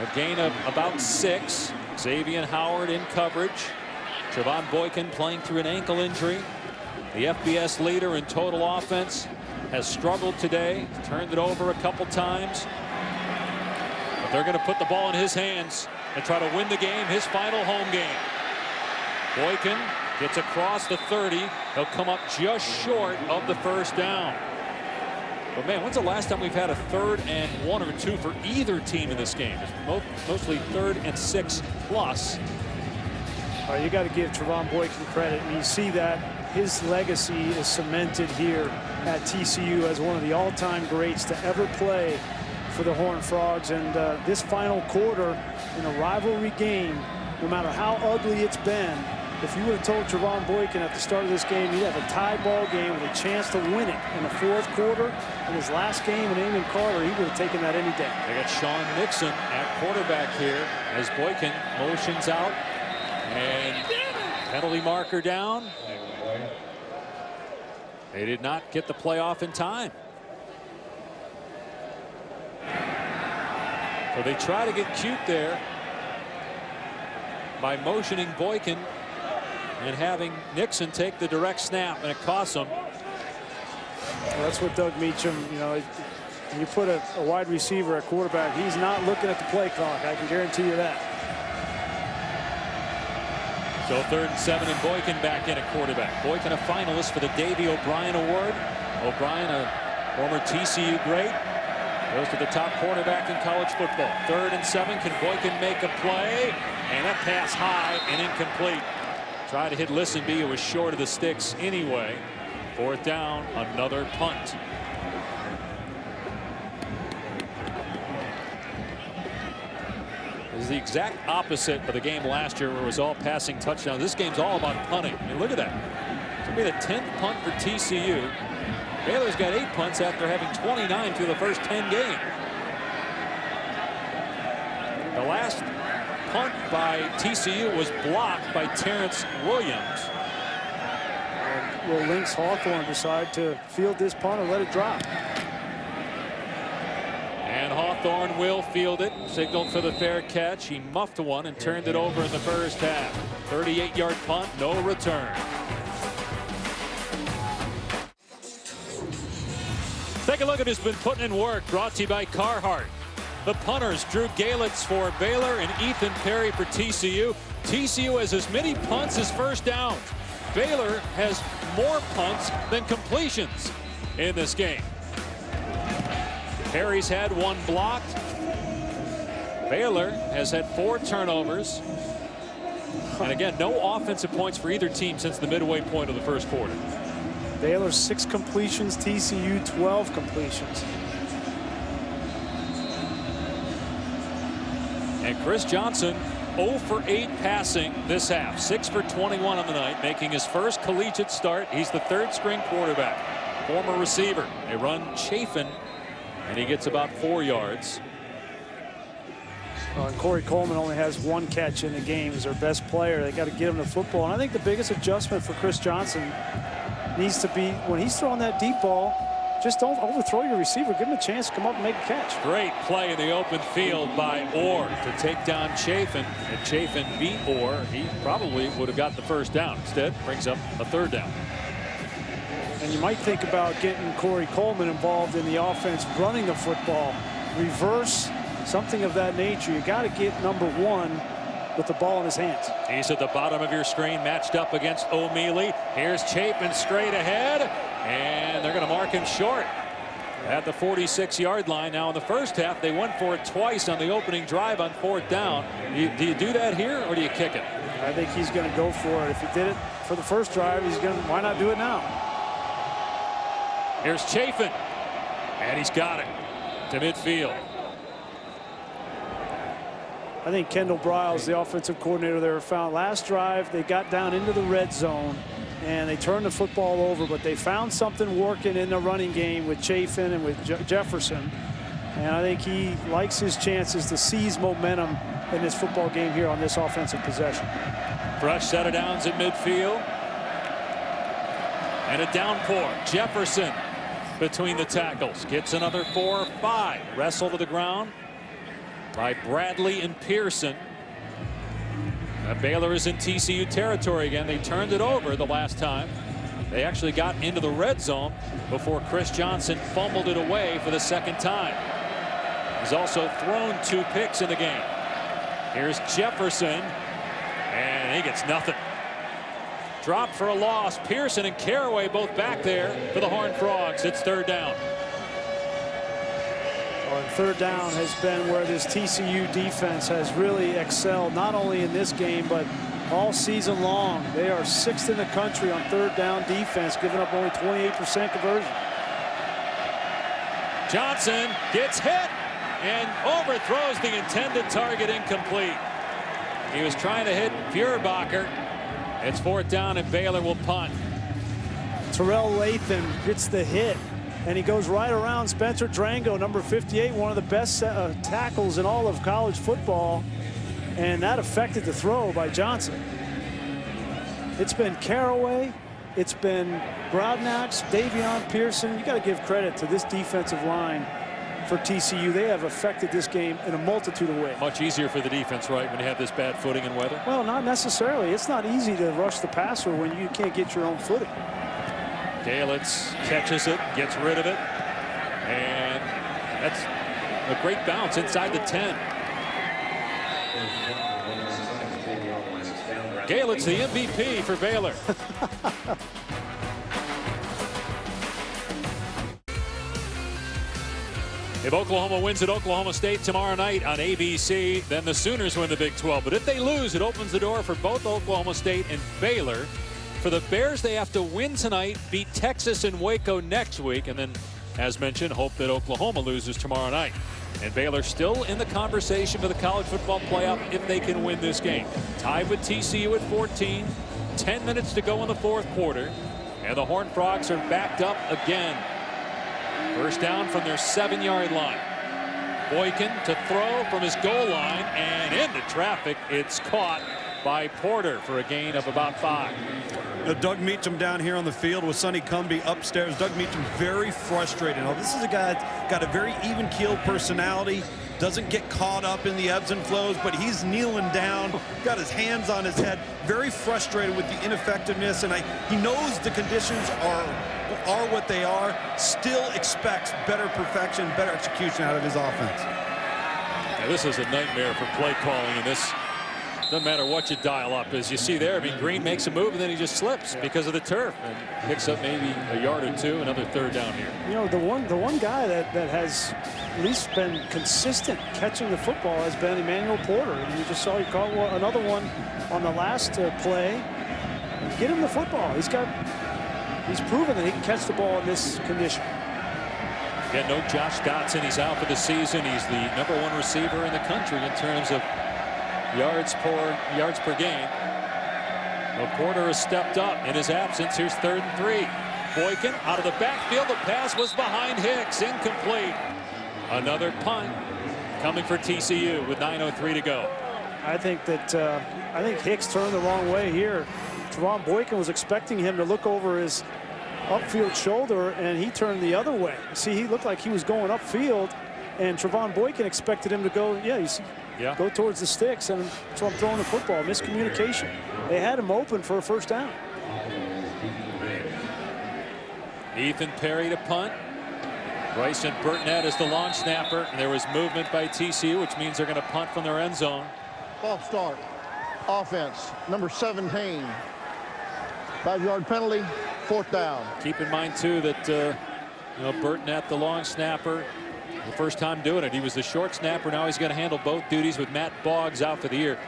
A gain of about 6. Xavier Howard in coverage. Trevon Boykin playing through an ankle injury. The FBS leader in total offense has struggled today. Turned it over a couple times. But they're going to put the ball in his hands and try to win the game, his final home game. Boykin gets across the 30. He'll come up just short of the first down. But man, when's the last time we've had a 3rd and 1 or 2 for either team in this game? It's mostly 3rd and 6 plus. You got to give Trevon Boykin credit, and you see that his legacy is cemented here at TCU as one of the all-time greats to ever play for the Horned Frogs. And this final quarter in a rivalry game, no matter how ugly it's been, if you would have told Trevon Boykin at the start of this game he'd have a tie ball game with a chance to win it in the 4th quarter in his last game in Amon Carter, he would have taken that any day. They got Sean Nixon at quarterback here as Boykin motions out, and penalty marker down. They did not get the play off in time. So they try to get cute there by motioning Boykin and having Nixon take the direct snap, and it costs them. Well, that's what Doug Meacham, you know, when you put a wide receiver at quarterback, he's not looking at the play clock. I can guarantee you that. So 3rd and 7, and Boykin back in at quarterback. Boykin a finalist for the Davey O'Brien Award. O'Brien, a former TCU great, goes to the top quarterback in college football. 3rd and 7. Can Boykin make a play? And that pass high and incomplete. Tried to hit Listenby, who was short of the sticks anyway. 4th down, another punt. This is the exact opposite of the game last year where it was all passing touchdowns. This game's all about punting. I mean, look at that. It's going to be the 10th punt for TCU. Baylor's got 8 punts after having 29 through the first 10 games. The last punt by TCU was blocked by Terrence Williams. And will Lynx Hawthorne decide to field this punt or let it drop? And Hawthorne will field it. Signaled for the fair catch. He muffed one and turned it over in the first half. 38-yard punt, no return. Take a look at who's been putting in work. Brought to you by Carhartt. The punters, Drew Galitz for Baylor and Ethan Perry for TCU. TCU has as many punts as first downs. Baylor has more punts than completions in this game. Perry's had 1 blocked. Baylor has had 4 turnovers. And again, no offensive points for either team since the midway point of the first quarter. Baylor 6 completions, TCU 12 completions. And Chris Johnson 0 for 8 passing this half. 6 for 21 on the night, making his first collegiate start. He's the 3rd string quarterback, former receiver. They run Chafin, and he gets about 4 yards. And Corey Coleman only has 1 catch in the game. He's their best player. They got to get him the football. And I think the biggest adjustment for Chris Johnson needs to be when he's throwing that deep ball, just don't overthrow your receiver. Give him a chance to come up and make a catch. Great play in the open field by Orr to take down Chafin. And Chafin beat Orr. He probably would have got the first down. Instead, brings up a 3rd down. And you might think about getting Corey Coleman involved in the offense, running the football, reverse, something of that nature. You got to get number 1 with the ball in his hands. He's at the bottom of your screen, matched up against O'Mealy. Here's Chapin straight ahead, and they're going to mark him short at the 46-yard line. Now in the first half, they went for it twice on the opening drive on 4th down. Do you do that here, or do you kick it? I think he's going to go for it. If he did it for the first drive, he's going to. Why not do it now? Here's Chafin, and he's got it to midfield. I think Kendall Briles, the offensive coordinator there, found last drive they got down into the red zone and they turned the football over, but they found something working in the running game with Chafin and with Jefferson, and I think he likes his chances to seize momentum in this football game here on this offensive possession. Fresh set of downs at midfield and a downpour. Jefferson between the tackles gets another 4 or 5. Wrestle to the ground by Bradley and Pearson. Baylor is in TCU territory again. They turned it over the last time. They actually got into the red zone before Chris Johnson fumbled it away for the 2nd time. He's also thrown 2 picks in the game. Here's Jefferson, and he gets nothing. Dropped for a loss. Pearson and Caraway both back there for the Horned Frogs. It's 3rd down. Well, and 3rd down has been where this TCU defense has really excelled, not only in this game, but all season long. They are 6th in the country on 3rd down defense, giving up only 28% conversion. Johnson gets hit and overthrows the intended target, incomplete. He was trying to hit Feuerbacher. It's 4th down, and Baylor will punt. Terrell Latham gets the hit, and he goes right around Spencer Drango, number 58, one of the best tackles in all of college football, and that affected the throw by Johnson. It's been Caraway, it's been Broadnax, Davion Pearson. You got to give credit to this defensive line for TCU. They have affected this game in a multitude of ways. Much easier for the defense, right, when you have this bad footing and weather? Well, not necessarily. It's not easy to rush the passer when you can't get your own footing. Galitz catches it, gets rid of it, and that's a great bounce inside the 10. Galitz, the MVP for Baylor. If Oklahoma wins at Oklahoma State tomorrow night on ABC, then the Sooners win the Big 12. But if they lose, it opens the door for both Oklahoma State and Baylor. For the Bears, they have to win tonight, beat Texas and Waco next week, and then, as mentioned, hope that Oklahoma loses tomorrow night. And Baylor still in the conversation for the college football playoff if they can win this game. Tied with TCU at 14, 10 minutes to go in the fourth quarter, and the Horned Frogs are backed up again. First down from their 7-yard line. Boykin to throw from his goal line, and into traffic. It's caught by Porter for a gain of about 5. Now, Doug Meacham down here on the field with Sonny Cumbie upstairs. Doug Meacham very frustrated. Now, this is a guy that's got a very even-keeled personality, doesn't get caught up in the ebbs and flows, but he's kneeling down, got his hands on his head, very frustrated with the ineffectiveness, and he knows the conditions are what they are, still expects better perfection, better execution out of his offense. Now, this is a nightmare for play calling, and this doesn't matter what you dial up. As you see there, I mean, Green makes a move and then he just slips because of the turf and picks up maybe a yard or two. Another third down here. You know, the one guy that has at least been consistent catching the football has been Emmanuel Porter. And you just saw he caught another one on the last play. Get him the football. He's proven that he can catch the ball in this condition. Yeah, no Josh Dotson. He's out for the season. He's the #1 receiver in the country in terms of yards per game. Well, Porter has stepped up in his absence. Here's 3rd and 3. Boykin out of the backfield. The pass was behind Hicks. Incomplete. Another punt coming for TCU with 9:03 to go. I think Hicks turned the wrong way here. Trevon Boykin was expecting him to look over his upfield shoulder, and he turned the other way. See, he looked like he was going upfield, and Trevon Boykin expected him to go, go towards the sticks, and that's why I'm throwing the football. Miscommunication. They had him open for a first down. Ethan Perry to punt. Bryson Burtnett is the long snapper. And there was movement by TCU, which means they're going to punt from their end zone. False start. Offense, number 17. 5-yard penalty, 4th down. Keep in mind, too, that Burtnett, the long snapper, the first time doing it. He was the short snapper. Now he's going to handle both duties with Matt Boggs out for the year.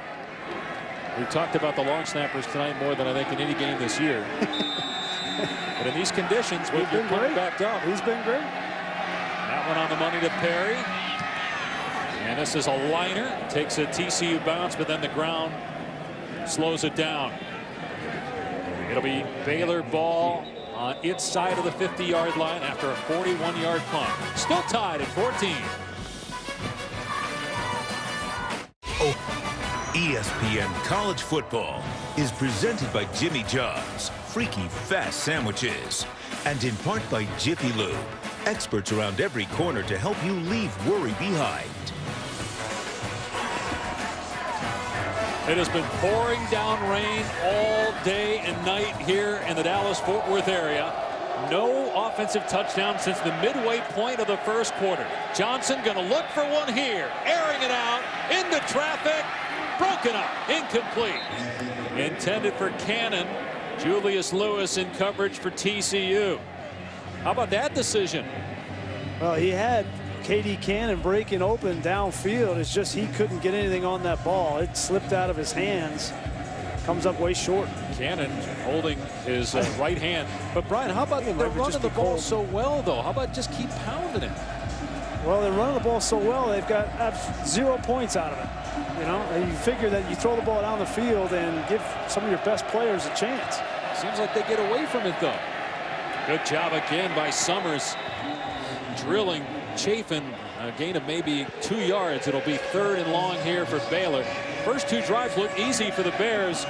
We've talked about the long snappers tonight more than I think in any game this year. But in these conditions, with your punt backed up, he's been great. That one on the money to Perry. And this is a liner. Takes a TCU bounce, but then the ground slows it down. It'll be Baylor ball on its side of the 50-yard line after a 41-yard punt. Still tied at 14. ESPN College Football is presented by Jimmy John's Freaky Fast Sandwiches, and in part by Jiffy Lube, experts around every corner to help you leave worry behind. It has been pouring down rain all day and night here in the Dallas-Fort Worth area. No offensive touchdown since the midway point of the first quarter. Johnson going to look for one here. Airing it out into traffic. Broken up. Incomplete. Intended for Cannon. Julius Lewis in coverage for TCU. How about that decision? Well, he had K.D. Cannon breaking open downfield. It's just he couldn't get anything on that ball. It slipped out of his hands. Comes up way short. Cannon holding his right hand. But Brian, how about they're running the ball so well, though? How about just keep pounding it? Well, they're running the ball so well, they've got 0 points out of it. You know, and you figure that you throw the ball down the field and give some of your best players a chance. Seems like they get away from it, though. Good job again by Summers. Drilling Chafin, a gain of maybe 2 yards. It'll be 3rd and long here for Baylor. First 2 drives look easy for the Bears,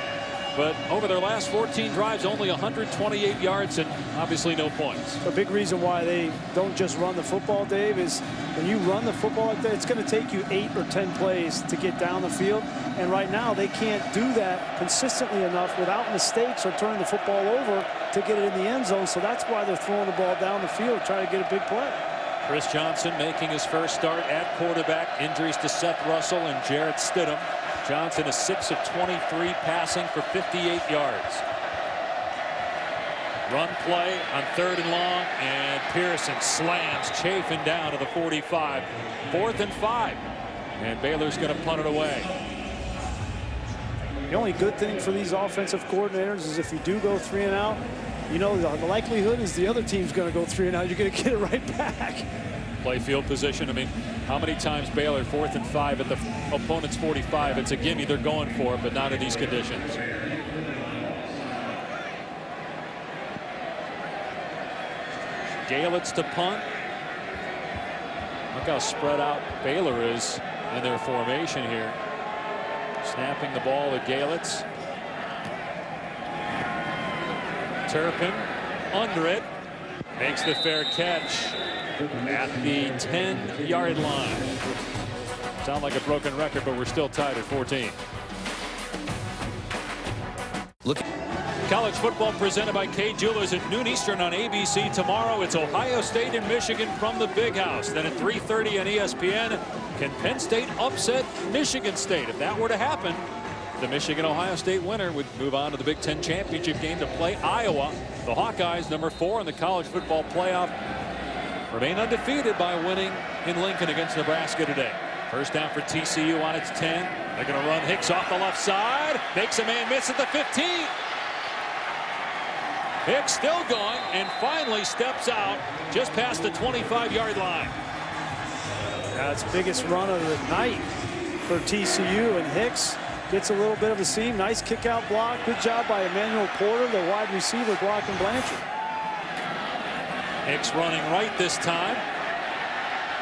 but over their last 14 drives, only 128 yards and obviously no points. A big reason why they don't just run the football, Dave, is when you run the football like that, it's going to take you 8 or 10 plays to get down the field. And right now, they can't do that consistently enough without mistakes or turning the football over to get it in the end zone. So that's why they're throwing the ball down the field, trying to get a big play. Chris Johnson making his first start at quarterback. Injuries to Seth Russell and Jarrett Stidham. Johnson is 6 of 23 passing for 58 yards. Run play on 3rd and long, and Pearson slams Chafin down to the 45. 4th and 5, and Baylor's going to punt it away. The only good thing for these offensive coordinators is if you do go 3 and out, you know the likelihood is the other team's going to go 3 and out. You're going to get it right back. Play field position. I mean, how many times Baylor 4th and 5 at the opponent's 45? It's a gimme. They're going for it, but not in these conditions. Galitz to punt. Look how spread out Baylor is in their formation here. Snapping the ball to Galitz. Turpin under it. Makes the fair catch at the 10-yard line. Sound like a broken record, but we're still tied at 14. Look. College football presented by Kay Jewelers at noon Eastern on ABC. Tomorrow it's Ohio State and Michigan from the Big House. Then at 3:30 on ESPN, can Penn State upset Michigan State? If that were to happen, the Michigan-Ohio State winner would move on to the Big Ten championship game to play Iowa. The Hawkeyes, number 4 in the college football playoff, remain undefeated by winning in Lincoln against Nebraska today. First down for TCU on its 10. They're going to run Hicks off the left side. Makes a man miss at the 15. Hicks still going and finally steps out just past the 25-yard line. That's the biggest run of the night for TCU, and Hicks gets a little bit of a seam. Nice kick out block. Good job by Emmanuel Porter, the wide receiver, blocking Blanchard. Hicks running right this time.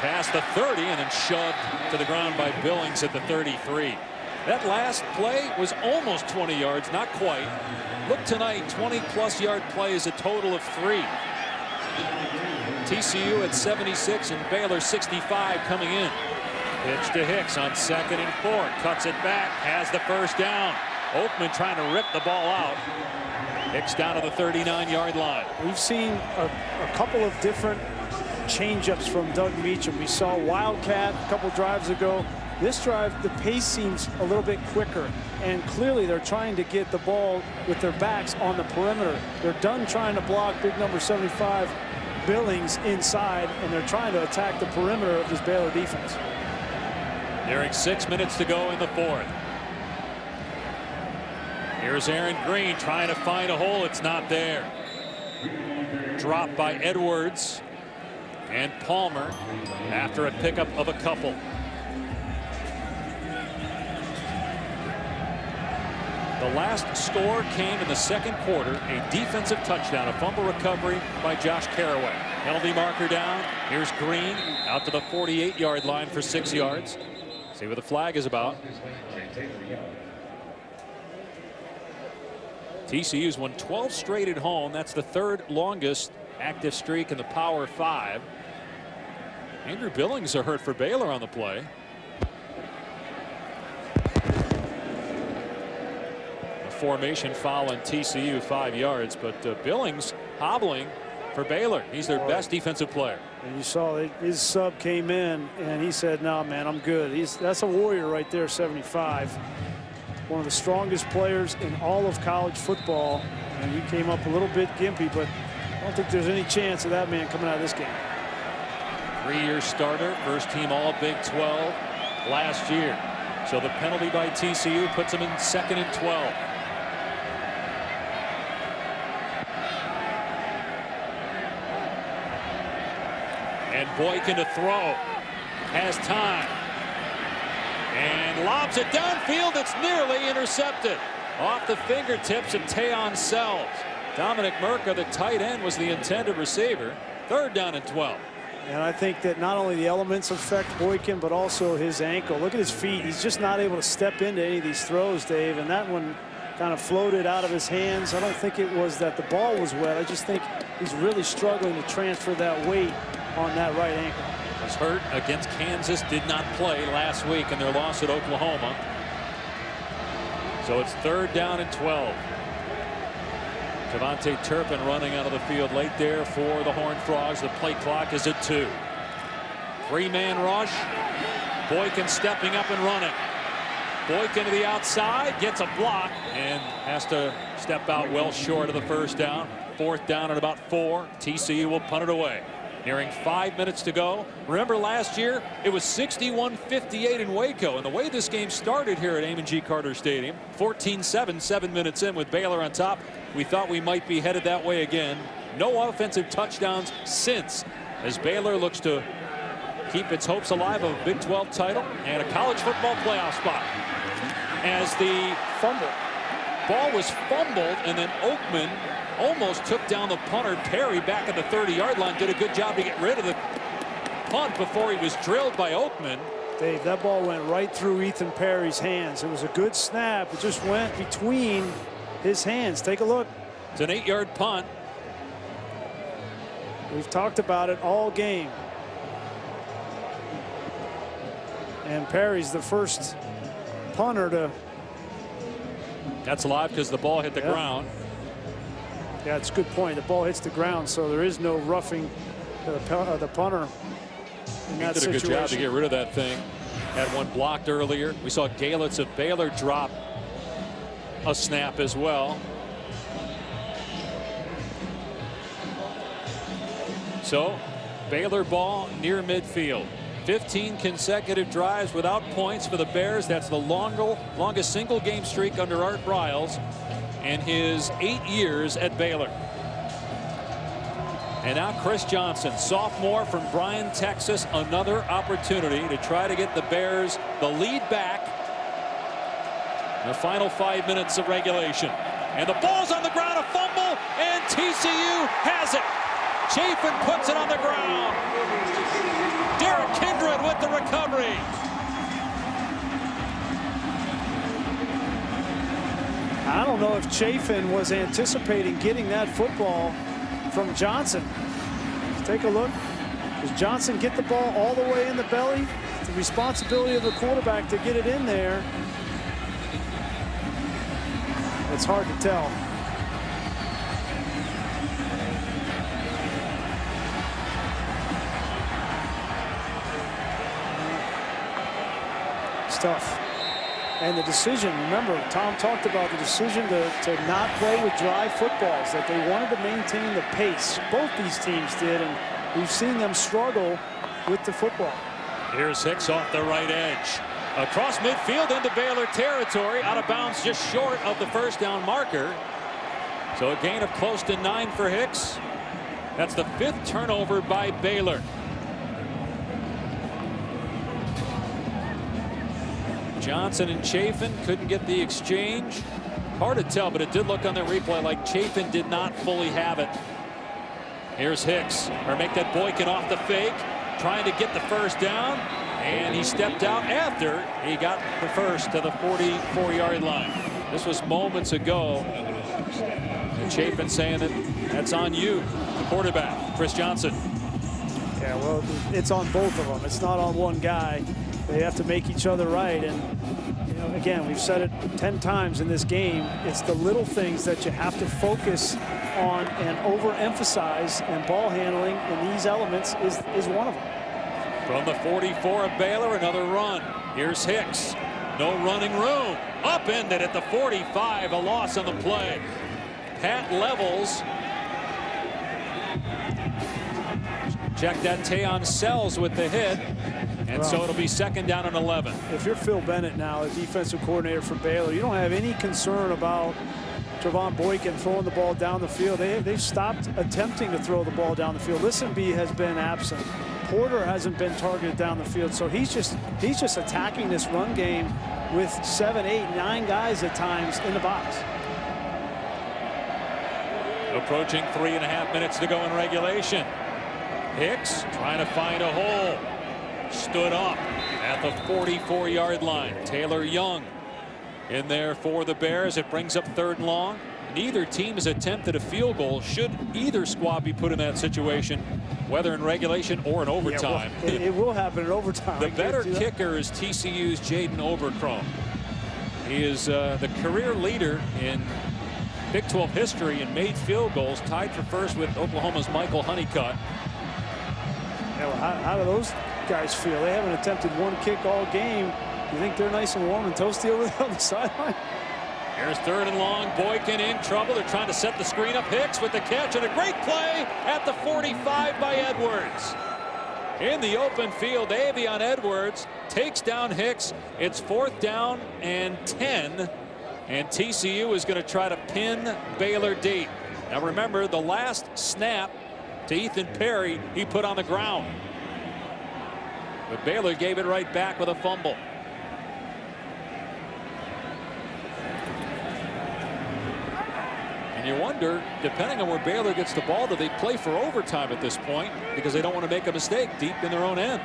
Past the 30 and then shoved to the ground by Billings at the 33. That last play was almost 20 yards, not quite. Look tonight, 20-plus yard plays, a total of 3. TCU at 76 and Baylor 65 coming in. Pitch to Hicks on 2nd and 4. Cuts it back, has the first down. Oakman trying to rip the ball out. Hicks down to the 39-yard line. We've seen a couple of different change-ups from Doug Meacham. We saw Wildcat a couple drives ago. This drive, the pace seems a little bit quicker, and clearly they're trying to get the ball with their backs on the perimeter. They're done trying to block big number 75 Billings inside, and they're trying to attack the perimeter of this Baylor defense. Nearing 6 minutes to go in the 4th. Here's Aaron Green trying to find a hole. It's not there. Dropped by Edwards and Palmer after a pickup of a couple. The last score came in the 2nd quarter, a defensive touchdown, a fumble recovery by Josh Caraway. Penalty marker down. Here's Green out to the 48-yard line for 6 yards. See what the flag is about. TCU's won 12 straight at home. That's the 3rd longest active streak in the Power 5. Andrew Billings are hurt for Baylor on the play. Formation foul on TCU, 5 yards, but Billings hobbling for Baylor. He's their best defensive player. And you saw his sub came in and he said, no, man, I'm good. That's a warrior right there, 75. One of the strongest players in all of college football, and he came up a little bit gimpy, but I don't think there's any chance of that man coming out of this game. 3-year starter, first team all Big 12 last year. So the penalty by TCU puts him in 2nd and 12. And Boykin to throw. Has time. And lobs it downfield. It's nearly intercepted. Off the fingertips of Tayon Sells. Dominic Merca, the tight end, was the intended receiver. 3rd down and 12. And I think that not only the elements affect Boykin, but also his ankle. Look at his feet. He's just not able to step into any of these throws, Dave. And that one kind of floated out of his hands. I don't think it was that the ball was wet. I just think he's really struggling to transfer that weight on that right ankle. Was hurt against Kansas, did not play last week in their loss at Oklahoma. So it's 3rd down and 12. Javonte Turpin running out of the field late there for the Horned Frogs. The play clock is at 2. 3-man rush. Boykin stepping up and running. Boykin to the outside, gets a block and has to step out well short of the first down. 4th down and about 4. TCU will punt it away. Nearing 5 minutes to go. Remember last year it was 61-58 in Waco, and the way this game started here at Amon G. Carter Stadium, 14-7, 7 minutes in with Baylor on top, we thought we might be headed that way again. No offensive touchdowns since, as Baylor looks to keep its hopes alive of a Big 12 title and a college football playoff spot. As the ball was fumbled, and then Oakman almost took down the punter. Perry back at the 30-yard line did a good job to get rid of the punt before he was drilled by Oakman. Dave, that ball went right through Ethan Perry's hands. It was a good snap. It just went between his hands. Take a look. It's an 8-yard punt. We've talked about it all game. And Perry's the first punter to. That's live because the ball hit the ground. Yeah, it's a good point. The ball hits the ground, so there is no roughing the punter in that situation. He did a good job to get rid of that thing. Had one blocked earlier. We saw Galitz of Baylor drop a snap as well. So Baylor ball near midfield. 15 consecutive drives without points for the Bears. That's the longest single game streak under Art Briles in his 8 years at Baylor. And now Chris Johnson, sophomore from Bryan, Texas, another opportunity to try to get the Bears the lead back in the final 5 minutes of regulation. And the ball's on the ground, a fumble, and TCU has it. Chafin puts it on the ground. Derek Kindred with the recovery. I don't know if Chafin was anticipating getting that football from Johnson. Take a look. Does Johnson get the ball all the way in the belly? It's the responsibility of the quarterback to get it in there. It's hard to tell. It's tough. And the decision, remember, Tom talked about the decision to not play with dry footballs, that they wanted to maintain the pace. Both these teams did, and we've seen them struggle with the football. Here's Hicks off the right edge. Across midfield into Baylor territory, out of bounds just short of the first down marker. So a gain of close to 9 for Hicks. That's the 5th turnover by Baylor. Johnson and Chafin couldn't get the exchange. Hard to tell, but it did look on the replay like Chafin did not fully have it. Here's Hicks, or make that Boykin off the fake, trying to get the first down, and he stepped out after he got the first to the 44-yard line. This was moments ago, and Chafin saying that that's on you, the quarterback, Chris Johnson. Yeah, well, it's on both of them. It's not on one guy. They have to make each other right. And, you know, again, we've said it 10 times in this game. It's the little things that you have to focus on and overemphasize, and ball handling in these elements is one of them. From the 44 of Baylor, another run. Here's Hicks. No running room. Upended at the 45, a loss on the play. Pat Levels. Check that Tayon Sells with the hit. And so it'll be 2nd down and 11. If you're Phil Bennett now, the defensive coordinator for Baylor, you don't have any concern about Trevon Boykin throwing the ball down the field. They've stopped attempting to throw the ball down the field. Listenby has been absent. Porter hasn't been targeted down the field. So he's just attacking this run game with 7, 8, 9 guys at times in the box. Approaching 3.5 minutes to go in regulation. Hicks trying to find a hole. Stood up at the 44-yard line. Taylor Young in there for the Bears. It brings up 3rd and long. Neither team has attempted a field goal. Should either squad be put in that situation, whether in regulation or in overtime. Yeah, well, it will happen in overtime. The better kicker is TCU's Jaden Obercrom. He is the career leader in Big 12 history in made field goals, tied for first with Oklahoma's Michael Honeycutt. Yeah, well, how do those guys feel? They haven't attempted one kick all game. You think they're nice and warm and toasty over there on the sideline? Here's 3rd and long. Boykin in trouble. They're trying to set the screen up. Hicks with the catch, and a great play at the 45 by Edwards. In the open field, Avion Edwards takes down Hicks. It's 4th down and 10. And TCU is going to try to pin Baylor deep. Now remember, the last snap to Ethan Perry, he put on the ground. But Baylor gave it right back with a fumble. And you wonder, depending on where Baylor gets the ball, do they play for overtime at this point because they don't want to make a mistake deep in their own end.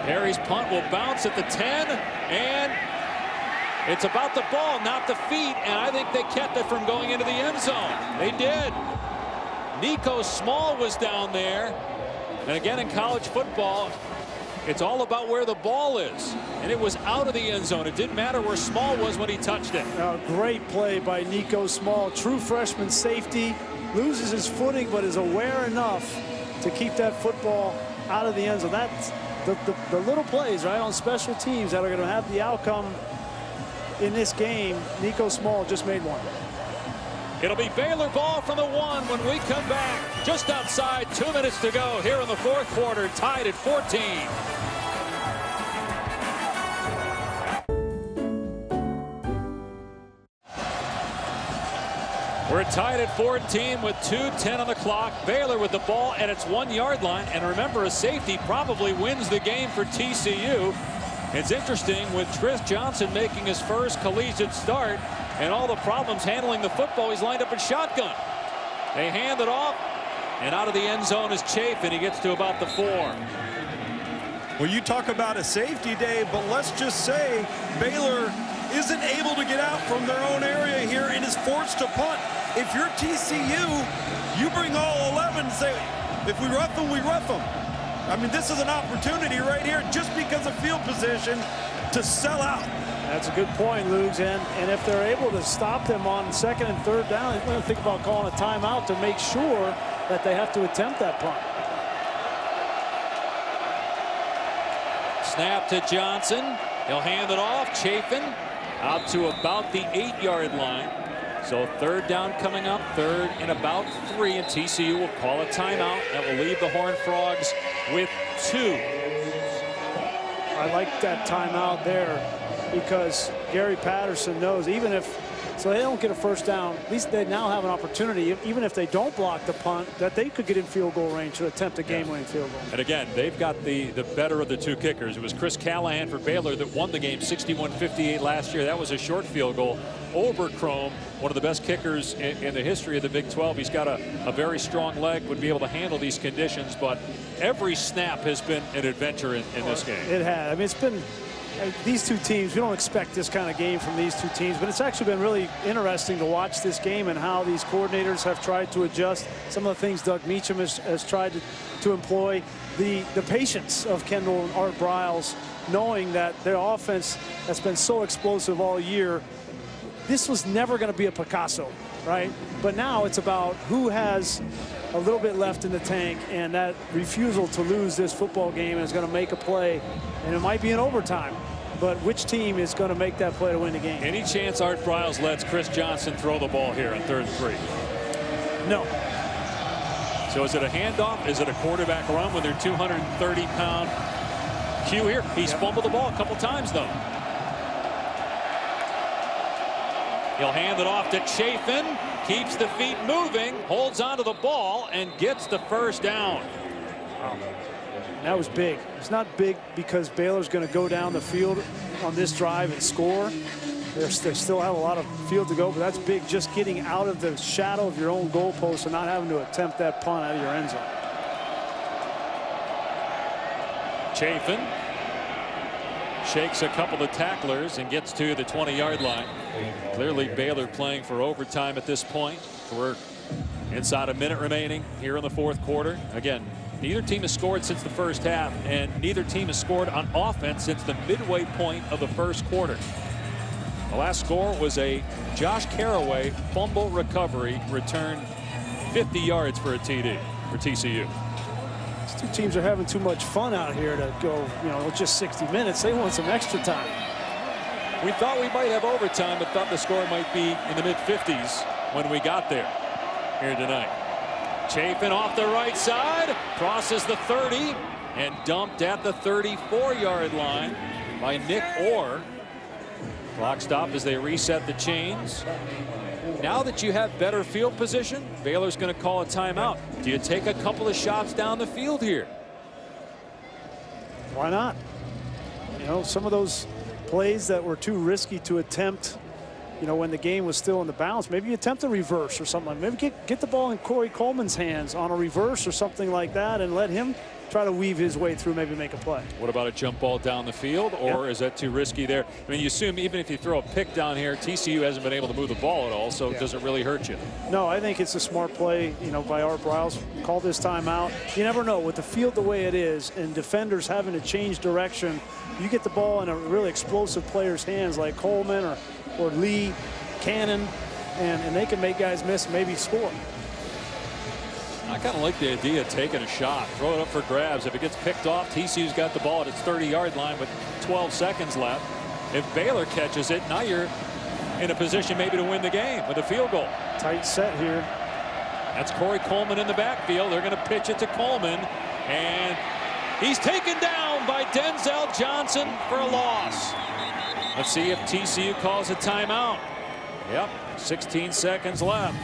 Perry's punt will bounce at the 10, and it's about the ball, not the feet, and I think they kept it from going into the end zone. They did. Nico Small was down there, and again in college football, it's all about where the ball is, and it was out of the end zone. It didn't matter where Small was when he touched it. Great play by Nico Small, true freshman safety, loses his footing but is aware enough to keep that football out of the end zone. That's the little plays right on special teams that are going to have the outcome in this game. Nico Small just made one. It'll be Baylor ball from the 1 when we come back. Just outside, 2 minutes to go here in the 4th quarter, tied at 14. We're tied at 14 with 2:10 on the clock. Baylor with the ball at its 1-yard line. And remember, a safety probably wins the game for TCU. It's interesting with Tris Johnson making his first collegiate start and all the problems handling the football. He's lined up in shotgun. They hand it off, and out of the end zone is Chafin. He gets to about the 4. Well, you talk about a safety day, but let's just say Baylor isn't able to get out from their own area here and is forced to punt. If you're TCU, you bring all 11 and say, if we rough them, we rough them. I mean, this is an opportunity right here just because of field position to sell out. That's a good point, Lugs. And if they're able to stop them on 2nd and 3rd down, they're going to think about calling a timeout to make sure that they have to attempt that punt. Snap to Johnson. He'll hand it off. Chafin out to about the 8-yard line. So 3rd down coming up, 3rd and about 3, and TCU will call a timeout. That will leave the Horned Frogs with 2. I like that timeout there because Gary Patterson knows even if so they don't get a 1st down, at least they now have an opportunity, even if they don't block the punt, that they could get in field goal range to attempt a game-winning field goal. And again, they've got the better of the 2 kickers. It was Chris Callahan for Baylor that won the game 61-58 last year. That was a short field goal. Obercrom, one of the best kickers in the history of the Big 12. He's got a very strong leg, would be able to handle these conditions, but every snap has been an adventure in this game. It has. I mean, it's been these 2 teams, we don't expect this kind of game from these 2 teams, but it's actually been really interesting to watch this game and how these coordinators have tried to adjust. Some of the things Doug Meacham has tried to employ. The patience of Kendall and Art Briles, knowing that their offense has been so explosive all year. This was never going to be a Picasso, right? But now it's about who has a little bit left in the tank, and that refusal to lose this football game is going to make a play, and it might be in overtime. But which team is going to make that play to win the game? Any chance Art Briles lets Chris Johnson throw the ball here on 3rd and 3? No. So is it a handoff? Is it a quarterback run with their 230-pound Q here? He's fumbled the ball a couple times, though. He'll hand it off to Chafin. Keeps the feet moving, holds onto the ball, and gets the 1st down. That was big. It's not big because Baylor's going to go down the field on this drive and score. They still have a lot of field to go, but that's big, just getting out of the shadow of your own goalpost and not having to attempt that punt out of your end zone. Chafin shakes a couple of tacklers and gets to the 20-yard line. Clearly Baylor playing for overtime at this point. We're inside a minute remaining here in the fourth quarter. Again, neither team has scored since the first half, and neither team has scored on offense since the midway point of the first quarter. The last score was a Josh Caraway fumble recovery, returned 50 yards for a TD for TCU. These two teams are having too much fun out here to go, with just 60 minutes. They want some extra time. We thought we might have overtime, but thought the score might be in the mid-50s when we got there here tonight. Chafin off the right side, crosses the 30, and dumped at the 34-yard line by Nick Orr. Clock stop as they reset the chains. Now that you have better field position, Baylor's going to call a timeout. Do you take a couple of shots down the field here? Why not? Some of those plays that were too risky to attempt, when the game was still in the balance, maybe you attempt a reverse or something. Maybe get the ball in Corey Coleman's hands on a reverse or something like that and let him try to weave his way through, maybe make a play. What about a jump ball down the field, or is that too risky there? I mean, you assume even if you throw a pick down here, TCU hasn't been able to move the ball at all, so it doesn't really hurt you. No, I think it's a smart play, by Art Briles. Call this timeout. You never know with the field the way it is and defenders having to change direction. You get the ball in a really explosive player's hands like Coleman or Lee, Cannon, and they can make guys miss and maybe score. I kind of like the idea of taking a shot, throw it up for grabs. If it gets picked off, TCU's got the ball at its 30-yard line with 12 seconds left. If Baylor catches it, now you're in a position maybe to win the game with a field goal. Tight set here. That's Corey Coleman in the backfield. They're going to pitch it to Coleman, and he's taken down by Denzel Johnson for a loss. Let's see if TCU calls a timeout. Yep, 16 seconds left.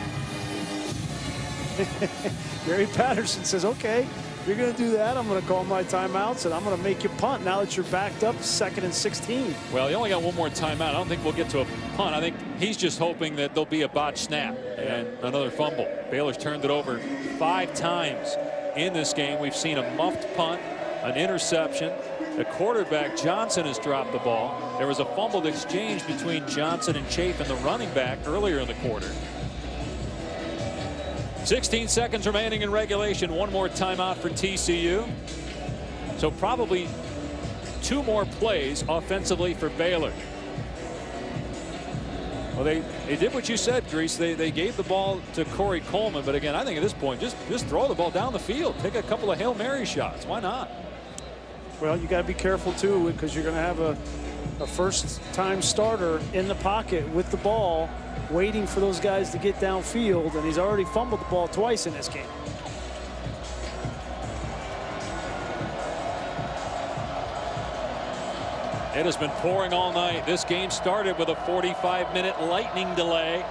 Gary Patterson says, okay, if you're going to do that, I'm going to call my timeouts and I'm going to make you punt now that you're backed up 2nd and 16. Well, he only got one more timeout. I don't think we'll get to a punt. I think he's just hoping that there'll be a botched snap and another fumble. Baylor's turned it over 5 times in this game. We've seen a muffed punt, an interception. The quarterback, Johnson, has dropped the ball. There was a fumbled exchange between Johnson and Chafin, the running back, earlier in the quarter. 16 seconds remaining in regulation. One more timeout for TCU. So probably 2 more plays offensively for Baylor. Well, they did what you said, Grease. They gave the ball to Corey Coleman. But again, I think at this point, just throw the ball down the field. Take a couple of Hail Mary shots. Why not? Well, you got to be careful, too, because you're going to have a first-time starter in the pocket with the ball, waiting for those guys to get downfield, and he's already fumbled the ball twice in this game. It has been pouring all night. This game started with a 45-minute lightning delay.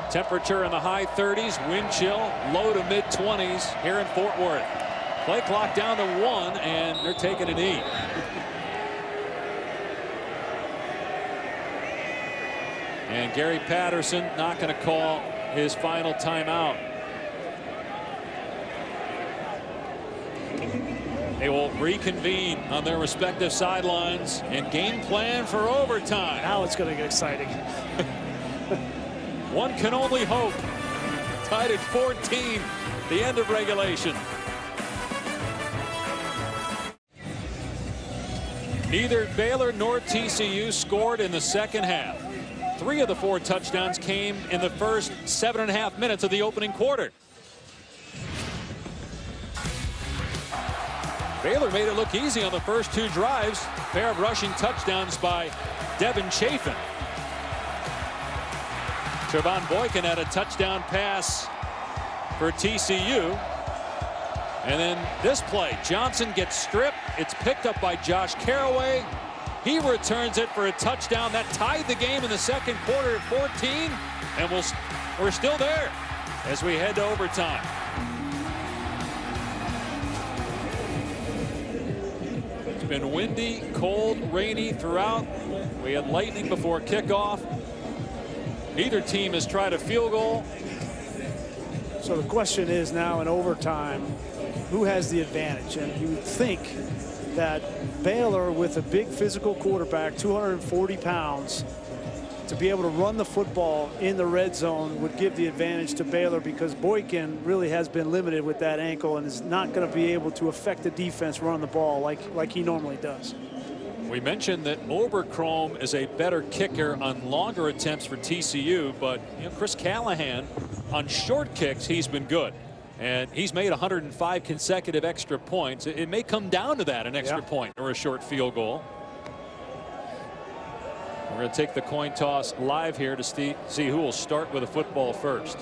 Temperature in the high 30s, wind chill, low to mid-20s here in Fort Worth. Play clock down to 1, and they're taking a knee. And Gary Patterson not going to call his final timeout. They will reconvene on their respective sidelines and game plan for overtime. Now it's going to get exciting. One can only hope. Tied at 14, the end of regulation. Neither Baylor nor TCU scored in the second half. 3 of the 4 touchdowns came in the first 7.5 minutes of the opening quarter. Baylor made it look easy on the first 2 drives. A pair of rushing touchdowns by Devin Chafin. Trevon Boykin had a touchdown pass for TCU. And then this play, Johnson gets stripped. It's picked up by Josh Caraway. He returns it for a touchdown. That tied the game in the second quarter at 14. And we're still there as we head to overtime. It's been windy, cold, rainy throughout. We had lightning before kickoff. Neither team has tried a field goal. So the question is now in overtime, who has the advantage? And you would think that Baylor, with a big physical quarterback, 240 pounds, to be able to run the football in the red zone would give the advantage to Baylor, because Boykin really has been limited with that ankle and is not going to be able to affect the defense running the ball like he normally does. We mentioned that Oberchrome is a better kicker on longer attempts for TCU, but Chris Callahan on short kicks, he's been good. And he's made 105 consecutive extra points. It may come down to that, an extra point or a short field goal. We're going to take the coin toss live here to see who will start with a football first.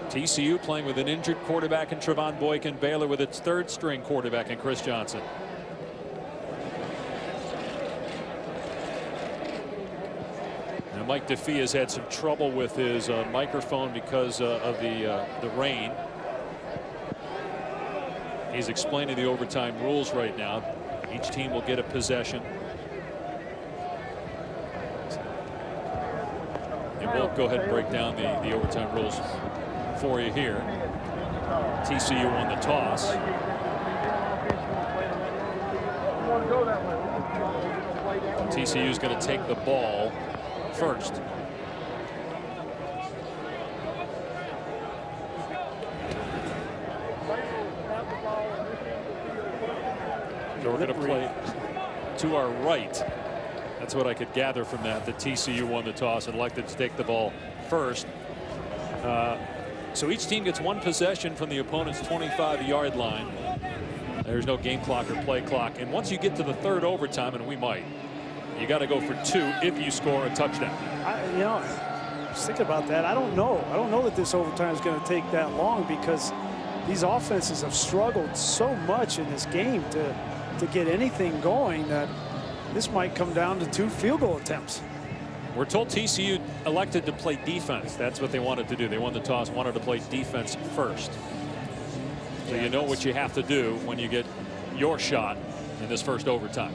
TCU playing with an injured quarterback in Trevon Boykin. Baylor with its third string quarterback in Chris Johnson. Now Mike DeFee has had some trouble with his microphone because of the rain. He's explaining the overtime rules right now. Each team will get a possession. And we'll go ahead and break down the overtime rules for you here. TCU won the toss. TCU is going to take the ball first. So we're going to play to our right. That's what I could gather from that. The TCU won the toss and elected to take the ball first. So each team gets one possession from the opponent's 25-yard line. There's no game clock or play clock. And once you get to the third overtime, and we might, you got to go for 2 if you score a touchdown. Just thinking about that, I don't know. I don't know that this overtime is going to take that long, because these offenses have struggled so much in this game to get anything going that this might come down to 2 field goal attempts. We're told TCU elected to play defense. That's what they wanted to do. They won the toss, wanted to play defense first. So you know what you have to do when you get your shot in this first overtime,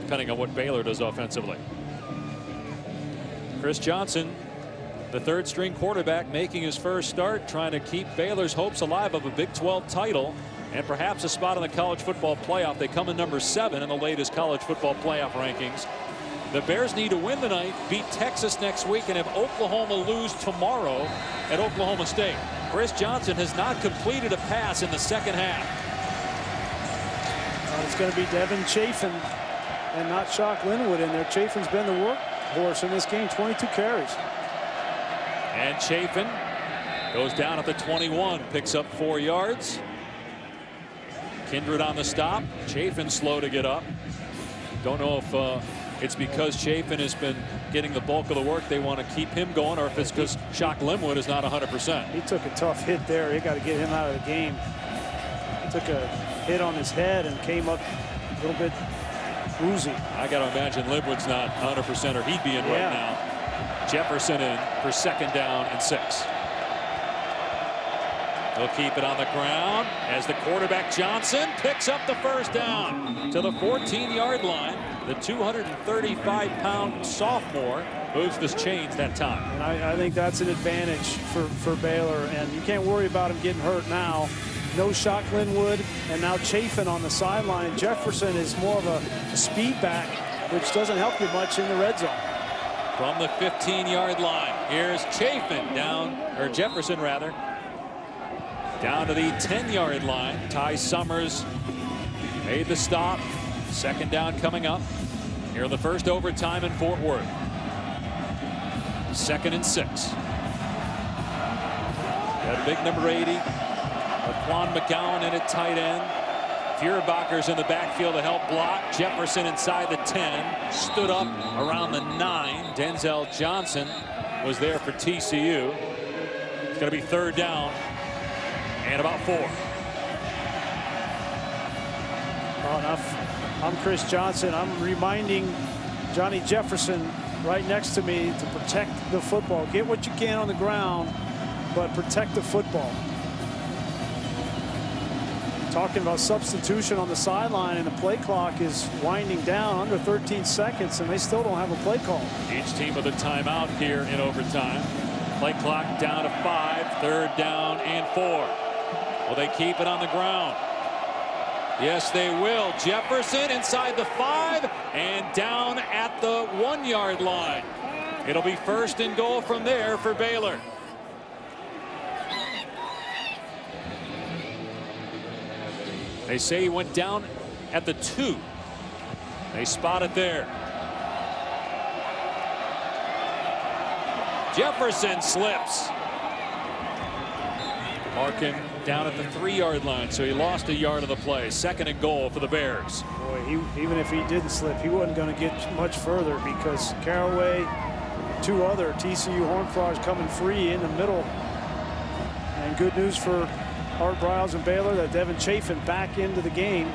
depending on what Baylor does offensively. Chris Johnson, the third string quarterback, making his first start, trying to keep Baylor's hopes alive of a Big 12 title and perhaps a spot in the college football playoff. They come in number 7 in the latest college football playoff rankings. The Bears need to win tonight, beat Texas next week, and have Oklahoma lose tomorrow at Oklahoma State. Chris Johnson has not completed a pass in the second half. It's going to be Devin Chafin and not Shock Linwood in there. Chafin's been the workhorse in this game, 22 carries. And Chafin goes down at the 21, picks up 4 yards. Kindred on the stop. Chafin slow to get up. Don't know if it's because Chafin has been getting the bulk of the work, they want to keep him going, or if it's because Shock Linwood is not 100%. He took a tough hit there. He got to get him out of the game. He took a hit on his head and came up a little bit woozy. I got to imagine Linwood's not 100%, or he'd be in right now. Jefferson in for 2nd down and 6. He'll keep it on the ground as the quarterback Johnson picks up the first down to the 14-yard line. The 235-pound sophomore moves this chains that time. And I think that's an advantage for Baylor, and you can't worry about him getting hurt now. No Shock Linwood, and now Chafin on the sideline. Jefferson is more of a speed back, which doesn't help you much in the red zone. From the 15-yard line, here's Chafin down, or Jefferson rather, down to the 10-yard line. Ty Summers made the stop. 2nd down coming up here in the first overtime in Fort Worth. 2nd and 6. Got big number 80. Laquan McGowan in at tight end. Feuerbacher's in the backfield to help block. Jefferson inside the 10. Stood up around the 9. Denzel Johnson was there for TCU. It's going to be 3rd down and about 4. I'm Chris Johnson. I'm reminding Johnny Jefferson right next to me to protect the football. Get what you can on the ground, but protect the football. Talking about substitution on the sideline, and the play clock is winding down, under 13 seconds, and they still don't have a play call. Each team with a timeout here in overtime. Play clock down to 5, 3rd down and 4. Will they keep it on the ground? Yes, they will. Jefferson inside the 5 and down at the 1-yard line. It'll be 1st and goal from there for Baylor. They say he went down at the 2. They spot it there. Jefferson slips. Markin down at the 3-yard line, so he lost a yard of the play. 2nd and goal for the Bears. Boy, even if he didn't slip, he wasn't going to get much further because Caraway, 2 other TCU Horned Frogs coming free in the middle. And good news for Art Briles and Baylor that Devin Chafin back into the game.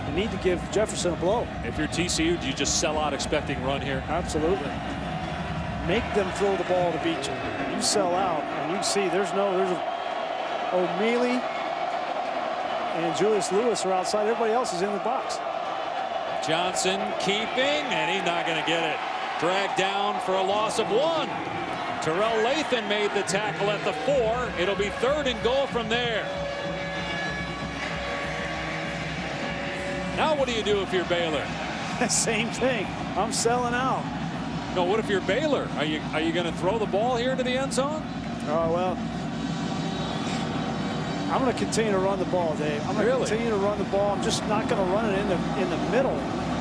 You need to give Jefferson a blow. If you're TCU, do you just sell out expecting run here? Absolutely. Make them throw the ball to beat you. You sell out, and you see there's O'Mealy and Julius Lewis are outside. Everybody else is in the box. Johnson keeping, and he's not going to get it. Dragged down for a loss of 1. Terrell Lathan made the tackle at the 4. It'll be 3rd and goal from there. Now what do you do if you're Baylor? Same thing. I'm selling out. No, what if you're Baylor? Are you going to throw the ball here into the end zone? Oh, well, I'm going to continue to run the ball, Dave. I'm going to continue to run the ball. I'm just not going to run it in the middle.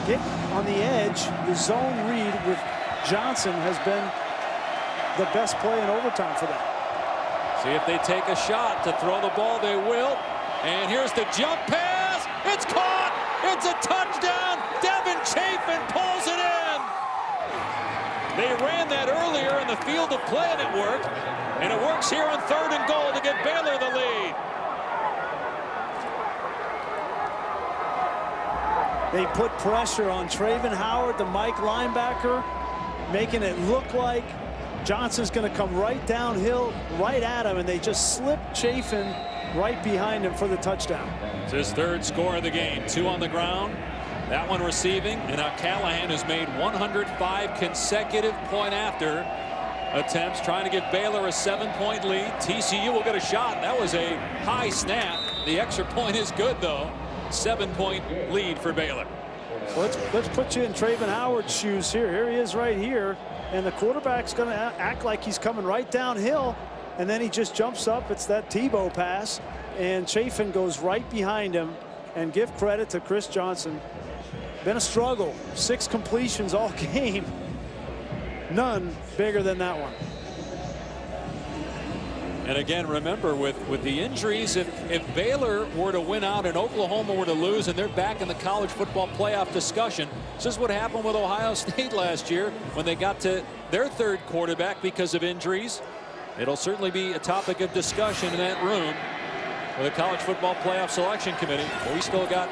Get on the edge. The zone read with Johnson has been the best play in overtime for them. See if they take a shot to throw the ball. They will. And here's the jump pass. It's caught. It's a touchdown. Devin Chafin pulls it in. They ran that earlier in the field of play, and it worked. And it works here on 3rd and goal to get Baylor the lead. They put pressure on Traven Howard, the Mike linebacker, making it look like Johnson's going to come right downhill, right at him, and they just slip Chafin right behind him for the touchdown. It's his 3rd score of the game. 2 on the ground. That one receiving. And now Callahan has made 105 consecutive point-after attempts, trying to give Baylor a 7-point lead. TCU will get a shot. That was a high snap. The extra point is good, though. 7-point lead for Baylor. Let's put you in Traven Howard's shoes here. Here he is right here. And the quarterback's going to act like he's coming right downhill. And then he just jumps up. It's that Tebow pass. And Chafin goes right behind him. And give credit to Chris Johnson. Been a struggle. 6 completions all game. None bigger than that one. And again, remember, with the injuries, if Baylor were to win out and Oklahoma were to lose and they're back in the college football playoff discussion, this is what happened with Ohio State last year when they got to their 3rd quarterback because of injuries. It'll certainly be a topic of discussion in that room with the College Football Playoff Selection Committee. But we still got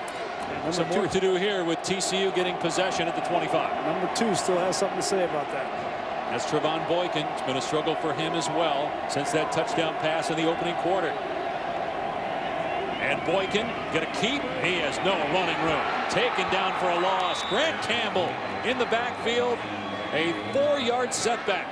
some work to do here with TCU getting possession at the 25. Number 2 still has something to say about that. That's Trevon Boykin. It's been a struggle for him as well since that touchdown pass in the opening quarter. And Boykin going to keep. He has no running room. Taken down for a loss. Grant Campbell in the backfield. A 4-yard setback.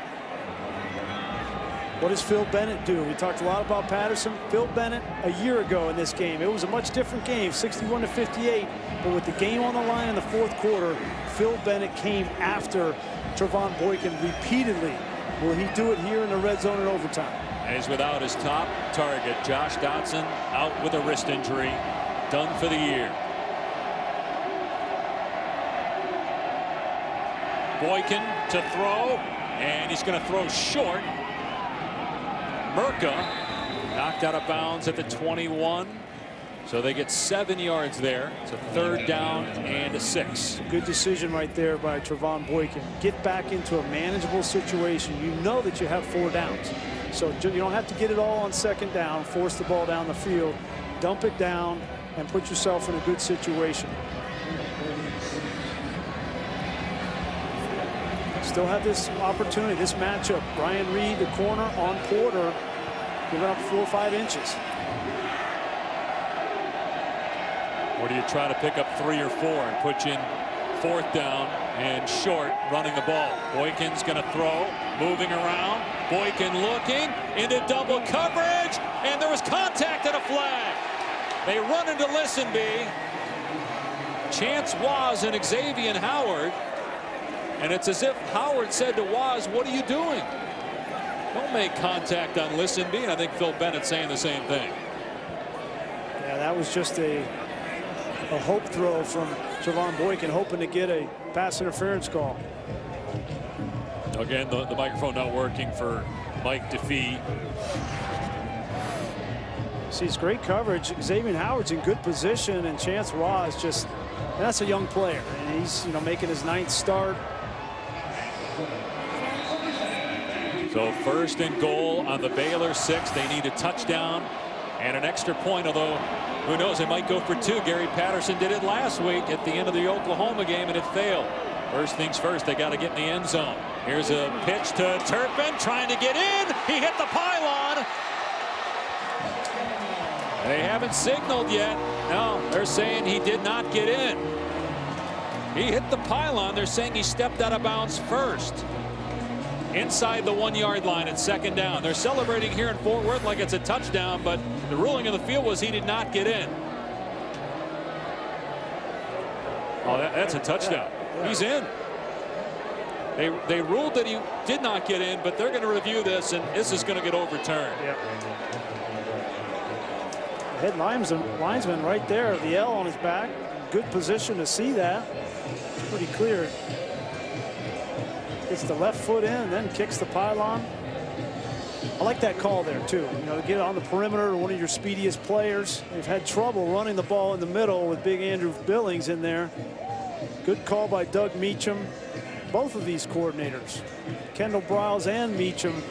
What does Phil Bennett do? We talked a lot about Patterson. Phil Bennett a year ago in this game. It was a much different game, 61-58. But with the game on the line in the 4th quarter, Phil Bennett came after Trevon Boykin repeatedly. Will he do it here in the red zone in overtime? And he's without his top target. Josh Dotson out with a wrist injury. Done for the year. Boykin to throw. And he's going to throw short. Merca knocked out of bounds at the 21. So they get 7 yards there. It's a 3rd down and a 6. Good decision right there by Trevon Boykin. Get back into a manageable situation. You know that you have 4 downs. So you don't have to get it all on 2nd down, force the ball down the field, dump it down, and put yourself in a good situation. Still have this opportunity, this matchup. Ryan Reed, the corner on Porter, giving up 4 or 5 inches. Or do you try to pick up 3 or 4 and put you in 4th down and short running the ball? Boykin's going to throw, moving around. Boykin looking into double coverage, and there was contact and a flag. They run into Listenby. Chance Waz and Xavier Howard. And it's as if Howard said to Waz, "What are you doing? Don't make contact on Listenby." And I think Phil Bennett saying the same thing. Yeah, that was just a hope throw from Trevon Boykin, hoping to get a pass interference call. Again, the microphone not working for Mike DeFee. Sees great coverage. Xavier Howard's in good position, and Chance Waz just, that's a young player, and he's, you know, making his 9th start. So 1st and goal on the Baylor 6. They need a touchdown and an extra point, although who knows, they might go for 2. Gary Patterson did it last week at the end of the Oklahoma game, and it failed. First things first, they got to get in the end zone. Here's a pitch to Turpin, trying to get in. He hit the pylon. They haven't signaled yet. No, they're saying he did not get in. He hit the pylon. They're saying he stepped out of bounds first. Inside the 1-yard line at 2nd down. They're celebrating here in Fort Worth like it's a touchdown, but the ruling of the field was he did not get in. Oh, that's a touchdown. He's in. They ruled that he did not get in, but they're going to review this, and this is going to get overturned. Yep. Head linesman right there, the L on his back. Good position to see that. It's pretty clear. Gets the left foot in, then kicks the pylon. I like that call there too. You know, to get on the perimeter, one of your speediest players. They've had trouble running the ball in the middle with big Andrew Billings in there. Good call by Doug Meacham. Both of these coordinators, Kendall Briles and Meacham,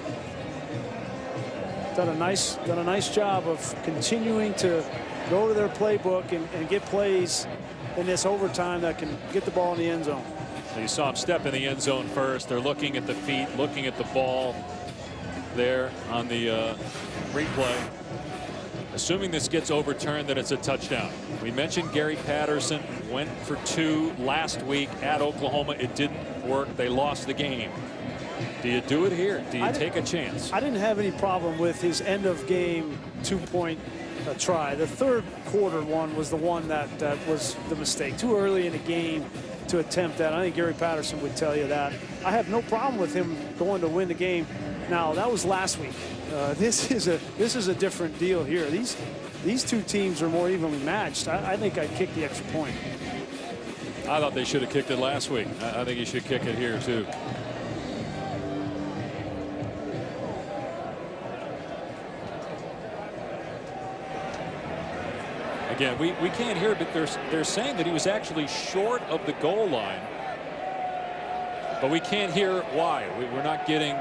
done a nice job of continuing to go to their playbook and get plays in this overtime that can get the ball in the end zone. So you saw him step in the end zone first. They're looking at the feet, looking at the ball there on the replay. Assuming this gets overturned, that it's a touchdown. We mentioned Gary Patterson went for 2 last week at Oklahoma. It didn't work. They lost the game. Do you do it here? Do you take a chance? I didn't have any problem with his end of game 2-point try. The 3rd quarter one was the one that was the mistake. Too early in the game to attempt that. I think Gary Patterson would tell you that. I have no problem with him going to win the game. Now, that was last week. This is a different deal here. These two teams are more evenly matched. I think I'd kick the extra point. I thought they should have kicked it last week. I think you should kick it here too. Again, we can't hear, but they're saying that he was actually short of the goal line. But we can't hear why. We're not getting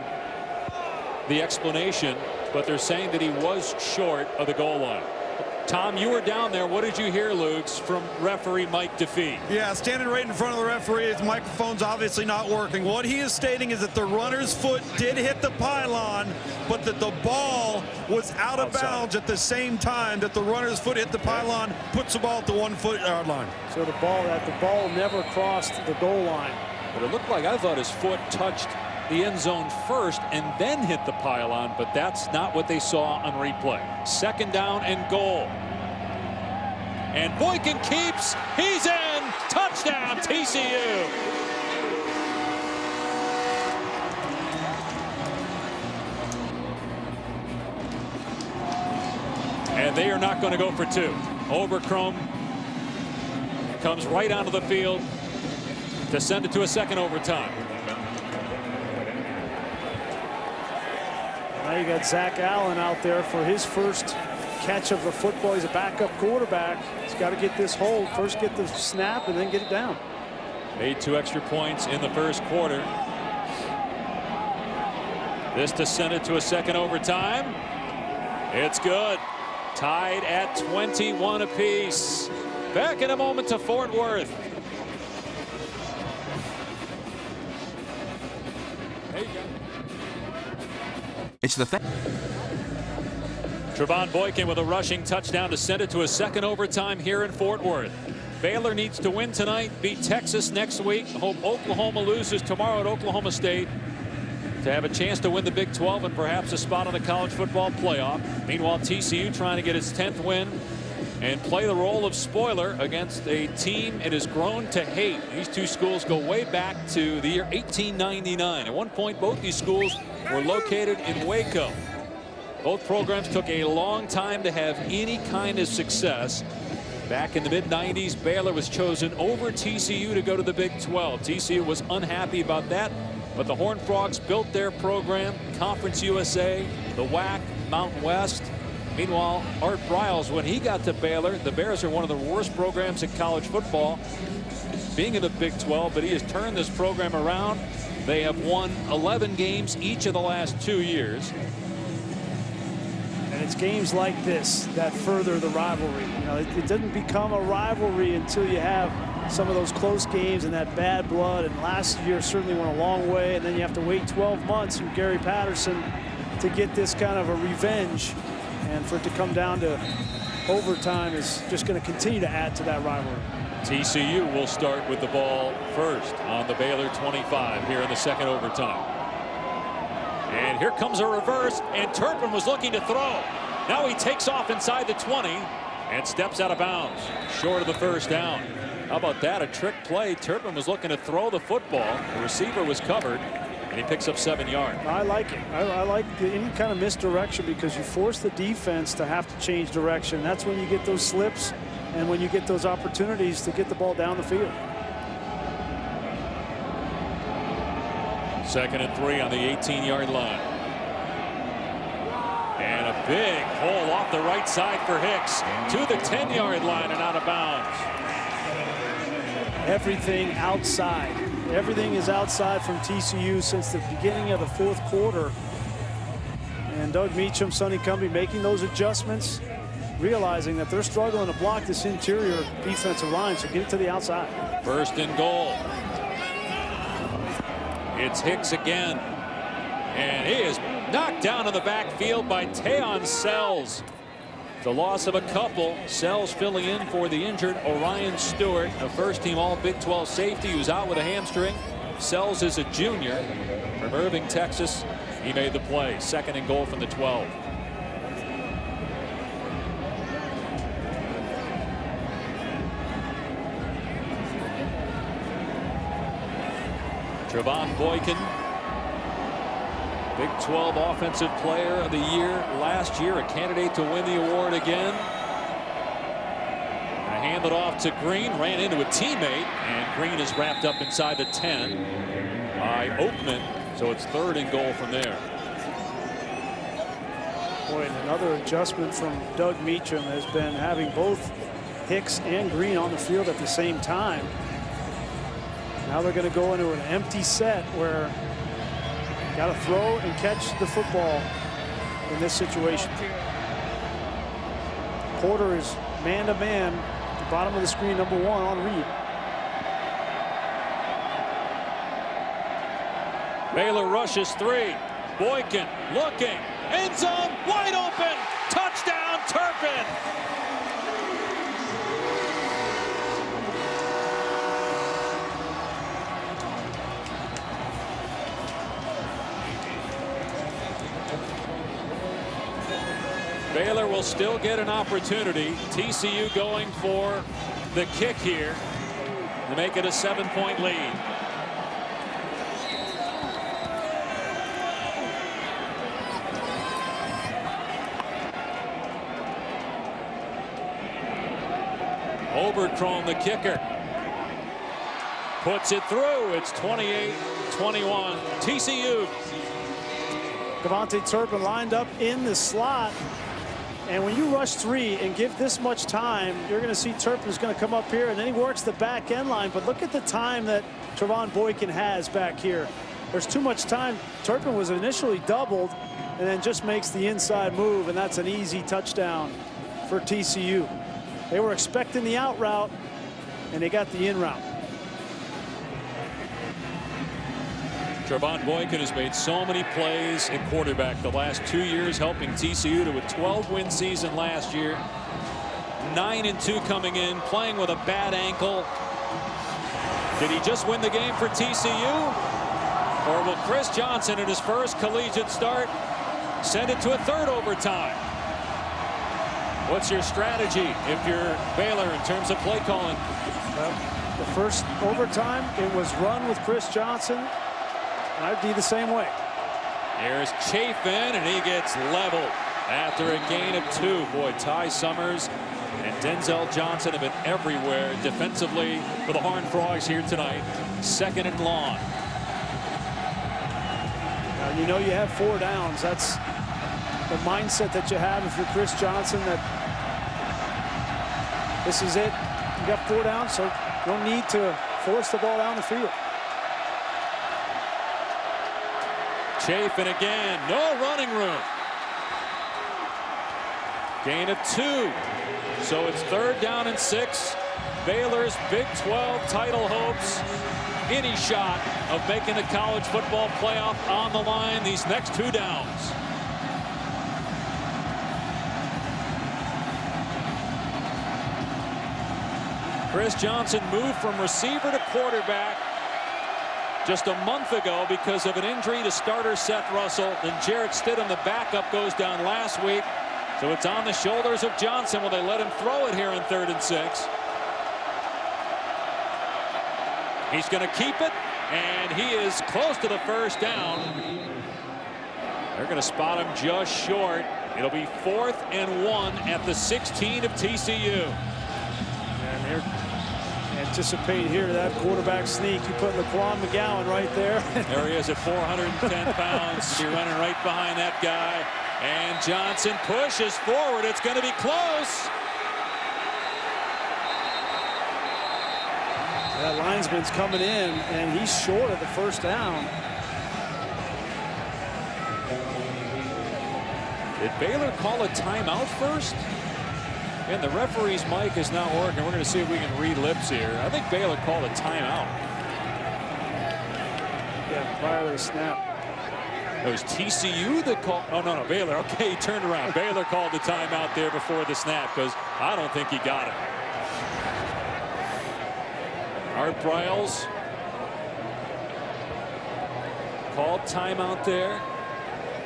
the explanation, but they're saying that he was short of the goal line. Tom, you were down there. What did you hear, Lukes, from referee Mike DeFee? Yeah, standing right in front of the referee. His microphone's obviously not working. What he is stating is that the runner's foot did hit the pylon, but that the ball was out of bounds at the same time that the runner's foot hit the pylon, puts the ball at the 1-foot-yard line. So the ball never crossed the goal line. But it looked like, I thought his foot touched the end zone first and then hit the pylon, but that's not what they saw on replay. 2nd down and goal. And Boykin keeps. He's in. Touchdown, TCU. And they are not going to go for 2. Overcrom comes right onto the field to send it to a 2nd overtime. Now you got Zach Allen out there for his first catch of the football. He's a backup quarterback. He's got to get this hold. First get the snap and then get it down. Made 2 extra points in the 1st quarter. This to send it to a 2nd overtime. It's good. Tied at 21 apiece. Back in a moment to Fort Worth. There you go. It's the thing. Trevon Boykin with a rushing touchdown to send it to a 2nd overtime here in Fort Worth. Baylor needs to win tonight, beat Texas next week. Hope Oklahoma loses tomorrow at Oklahoma State. to have a chance to win the Big 12 and perhaps a spot on the college football playoff. Meanwhile, TCU trying to get its 10th win and play the role of spoiler against a team it has grown to hate. These two schools go way back to the year 1899. At one point, both these schools were located in Waco. Both programs took a long time to have any kind of success. Back in the mid-90s, Baylor was chosen over TCU to go to the Big 12. TCU was unhappy about that, but the Horned Frogs built their program, Conference USA, the WAC, Mountain West. Meanwhile, Art Briles, when he got to Baylor, the Bears are one of the worst programs in college football, being in the Big 12, but he has turned this program around. They have won 11 games each of the last 2 years. And it's games like this that further the rivalry. You know, it doesn't become a rivalry until you have some of those close games and that bad blood. And last year certainly went a long way. And then you have to wait 12 months from Gary Patterson to get this kind of a revenge. And for it to come down to overtime is just going to continue to add to that rivalry. TCU will start with the ball first on the Baylor 25 here in the second overtime. And here comes a reverse, and Turpin was looking to throw. Now he takes off inside the 20 and steps out of bounds, short of the first down. How about that? A trick play. Turpin was looking to throw the football. The receiver was covered, and he picks up 7 yards. I like it. I like any kind of misdirection because you force the defense to have to change direction. That's when you get those slips and when you get those opportunities to get the ball down the field. 2nd and 3 on the 18-yard line. And a big hole off the right side for Hicks to the 10-yard line and out of bounds. Everything outside. Everything is outside from TCU since the beginning of the 4th quarter. And Doug Meacham, Sonny Cumbie making those adjustments, realizing that they're struggling to block this interior defensive line, so get it to the outside. 1st and goal. It's Hicks again. And he is knocked down in the backfield by Teon Sells. The loss of a couple. Sells filling in for the injured Orion Stewart, a first-team All-Big 12 safety who's out with a hamstring. Sells is a junior from Irving, Texas. He made the play. 2nd and goal from the 12. Trevon Boykin, Big 12 Offensive Player of the Year last year, a candidate to win the award again. I hand it off to Green, ran into a teammate, and Green is wrapped up inside the 10 by Oakman, so it's 3rd and goal from there. Boy, and another adjustment from Doug Meacham has been having both Hicks and Green on the field at the same time. Now they're going to go into an empty set where you got to throw and catch the football in this situation. Porter is man-to-man, at the bottom of the screen, number 1 on Reed. Baylor rushes 3. Boykin looking. End zone wide open. Touchdown Turpin. Baylor will still get an opportunity. TCU going for the kick here to make it a 7-point lead. Oberchrome, the kicker, puts it through. It's 28-21 TCU. Devontae Turpin lined up in the slot. And when you rush 3 and give this much time, you're going to see Turpin's going to come up here, and then he works the back end line. But look at the time that Trevon Boykin has back here. There's too much time. Turpin was initially doubled and then just makes the inside move, and that's an easy touchdown for TCU. They were expecting the out route, and they got the in route. Trevon Boykin has made so many plays at quarterback the last 2 years, helping TCU to a 12-win season last year. 9-2 coming in, playing with a bad ankle. Did he just win the game for TCU? Or will Chris Johnson in his first collegiate start send it to a third overtime? What's your strategy if you're Baylor in terms of play calling? The first overtime, it was run with Chris Johnson, and I'd be the same way. Here's Chafin, and he gets leveled after a gain of 2. Boy, Ty Summers and Denzel Johnson have been everywhere defensively for the Horned Frogs here tonight. 2nd and long. Now, you know you have 4 downs. That's the mindset that you have if you're Chris Johnson, that this is it. You got 4 downs, so you don't need to force the ball down the field. Chafin again, no running room. Gain of 2. So it's 3rd down and 6. Baylor's Big 12 title hopes. Any shot of making the college football playoff on the line these next 2 downs. Chris Johnson moved from receiver to quarterback just a month ago because of an injury to starter Seth Russell. Then Jarrett Stidham, the backup, goes down last week. So it's on the shoulders of Johnson. Will they let him throw it here on 3rd and 6? He's going to keep it, and he is close to the first down. They're going to spot him just short. It'll be 4th and 1 at the 16 of TCU. And they're anticipating here that quarterback sneak. You put Laquan McGowan right there. There he is at 410 pounds. You're running right behind that guy. And Johnson pushes forward. It's going to be close. That linesman's coming in, and he's short of the first down. Did Baylor call a timeout first? And the referee's mic is not working. We're going to see if we can read lips here. I think Baylor called a timeout. Yeah, prior to the snap. It was TCU that called. Oh, no, Baylor. Okay, he turned around. Baylor called the timeout there before the snap because I don't think he got it. Art Briles called timeout there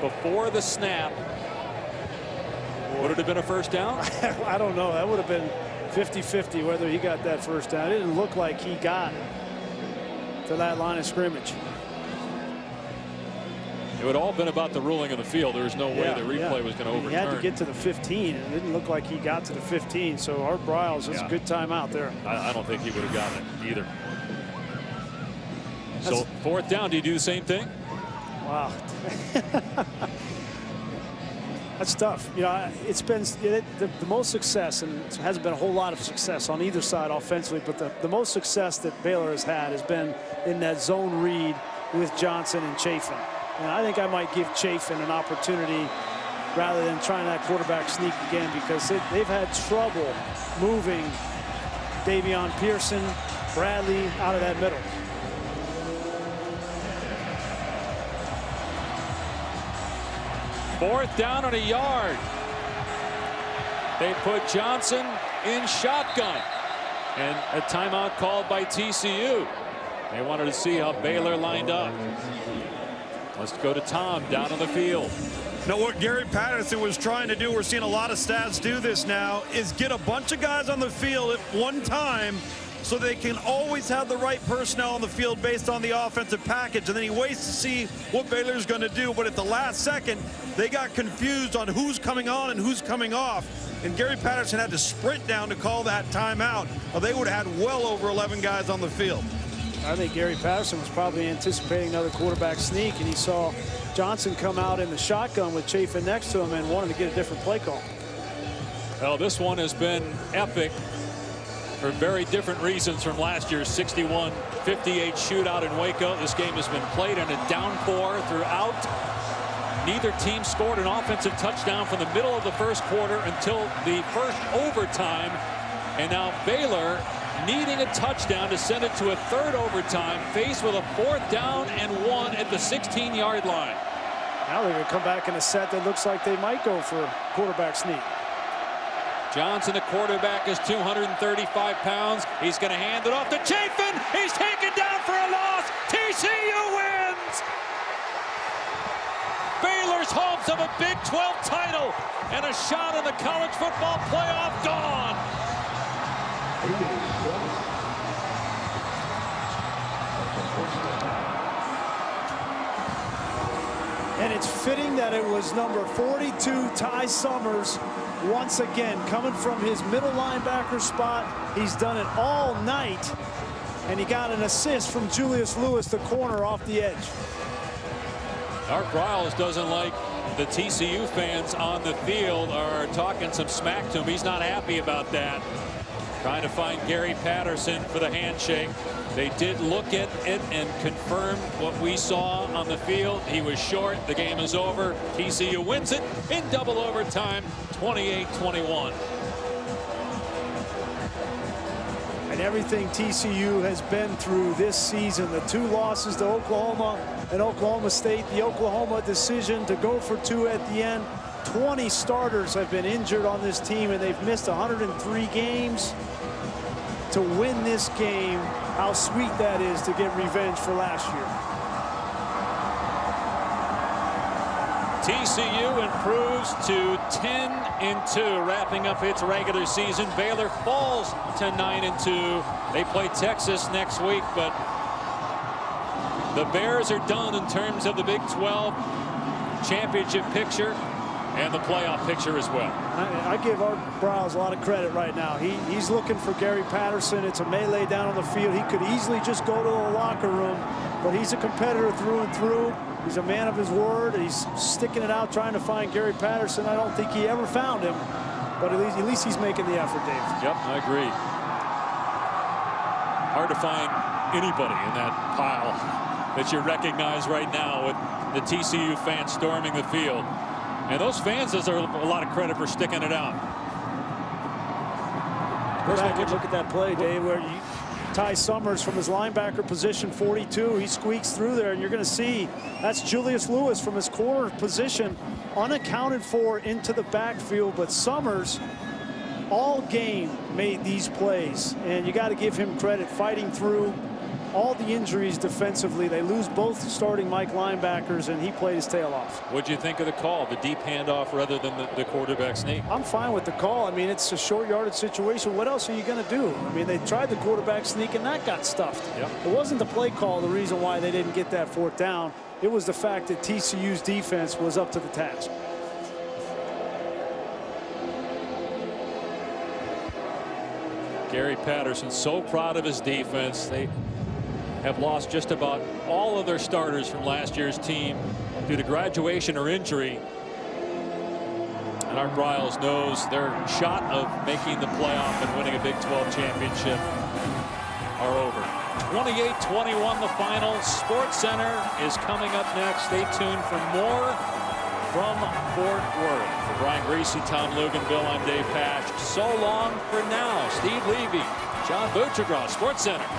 before the snap. Would it have been a first down? I don't know. That would have been 50-50 whether he got that first down. It didn't look like he got to that line of scrimmage. It would have all been about the ruling of the field. There was no way the replay was going to overturn. He had to get to the 15, and it didn't look like he got to the 15. So Art Briles, that's a good timeout there. I don't think he would have gotten it either. So 4th down, do you do the same thing? Wow. That's tough. You know, it's been the most success, and it hasn't been a whole lot of success on either side offensively, but the most success that Baylor has had has been in that zone read with Johnson and Chafin. And I think I might give Chafin an opportunity rather than trying that quarterback sneak again, because they've had trouble moving Davion Pearson, Bradley out of that middle. Fourth down and a yard. They put Johnson in shotgun. And a timeout called by TCU. They wanted to see how Baylor lined up. Let's go to Tom down on the field. Now, what Gary Patterson was trying to do, we're seeing a lot of stats do this now, is get a bunch of guys on the field at one time so they can always have the right personnel on the field based on the offensive package. And then he waits to see what Baylor's going to do. But at the last second, they got confused on who's coming on and who's coming off. And Gary Patterson had to sprint down to call that timeout, or they would have had well over 11 guys on the field. I think Gary Patterson was probably anticipating another quarterback sneak, and he saw Johnson come out in the shotgun with Chafin next to him and wanted to get a different play call. Well, this one has been epic for very different reasons from last year's 61-58 shootout in Waco. This game has been played in a downpour throughout. Neither team scored an offensive touchdown from the middle of the first quarter until the first overtime. And now Baylor needing a touchdown to send it to a third overtime, faced with a 4th down and 1 at the 16-yard line. Now they're going to come back in a set that looks like they might go for a quarterback sneak. Johnson, the quarterback, is 235 pounds. He's going to hand it off to Chafin. He's taken down for a loss. TCU wins. 12 title and a shot in the college football playoff gone. And it's fitting that it was number 42, Ty Summers, once again coming from his middle linebacker spot. He's done it all night, and he got an assist from Julius Lewis, the corner, off the edge. Art Briles doesn't like the TCU fans on the field are talking some smack to him. He's not happy about that. Trying to find Gary Patterson for the handshake. They did look at it and confirm what we saw on the field. He was short. The game is over. TCU wins it in double overtime, 28-21. And everything TCU has been through this season, the 2 losses to Oklahoma and Oklahoma State, the Oklahoma decision to go for 2 at the end. 20 starters have been injured on this team, and they've missed 103 games. To win this game, how sweet that is to get revenge for last year. TCU improves to 10-2, wrapping up its regular season. Baylor falls to 9-2. They play Texas next week, but the Bears are done in terms of the Big 12 championship picture and the playoff picture as well. I give Art Briles a lot of credit right now. He's looking for Gary Patterson. It's a melee down on the field. He could easily just go to the locker room, but he's a competitor through and through. He's a man of his word. He's sticking it out, trying to find Gary Patterson. I don't think he ever found him, but at least he's making the effort, Dave. Yep, I agree. Hard to find anybody in that pile that you recognize right now with the TCU fans storming the field. And those fans deserve a lot of credit for sticking it out. Go back and look at that play, Dave, where Ty Summers from his linebacker position 42, he squeaks through there, and you're going to see that's Julius Lewis from his corner position, unaccounted for into the backfield. But Summers all game made these plays, and you got to give him credit fighting through all the injuries defensively. They lose both starting Mike linebackers, and he played his tail off. What'd you think of the call, the deep handoff rather than the quarterback sneak? I'm fine with the call. I mean, it's a short yardage situation. What else are you going to do? I mean, they tried the quarterback sneak, and that got stuffed. Yep. It wasn't the play call the reason why they didn't get that 4th down. It was the fact that TCU's defense was up to the task. Gary Patterson so proud of his defense. They have lost just about all of their starters from last year's team due to graduation or injury. And Art Briles knows their shot of making the playoff and winning a Big 12 championship are over. 28-21 the final. Sports Center is coming up next. Stay tuned for more from Fort Worth. For Brian Greasy, Tom Luganville, I'm Dave Pasch. So long for now. Steve Levy, John Butchergraw, Sports Center.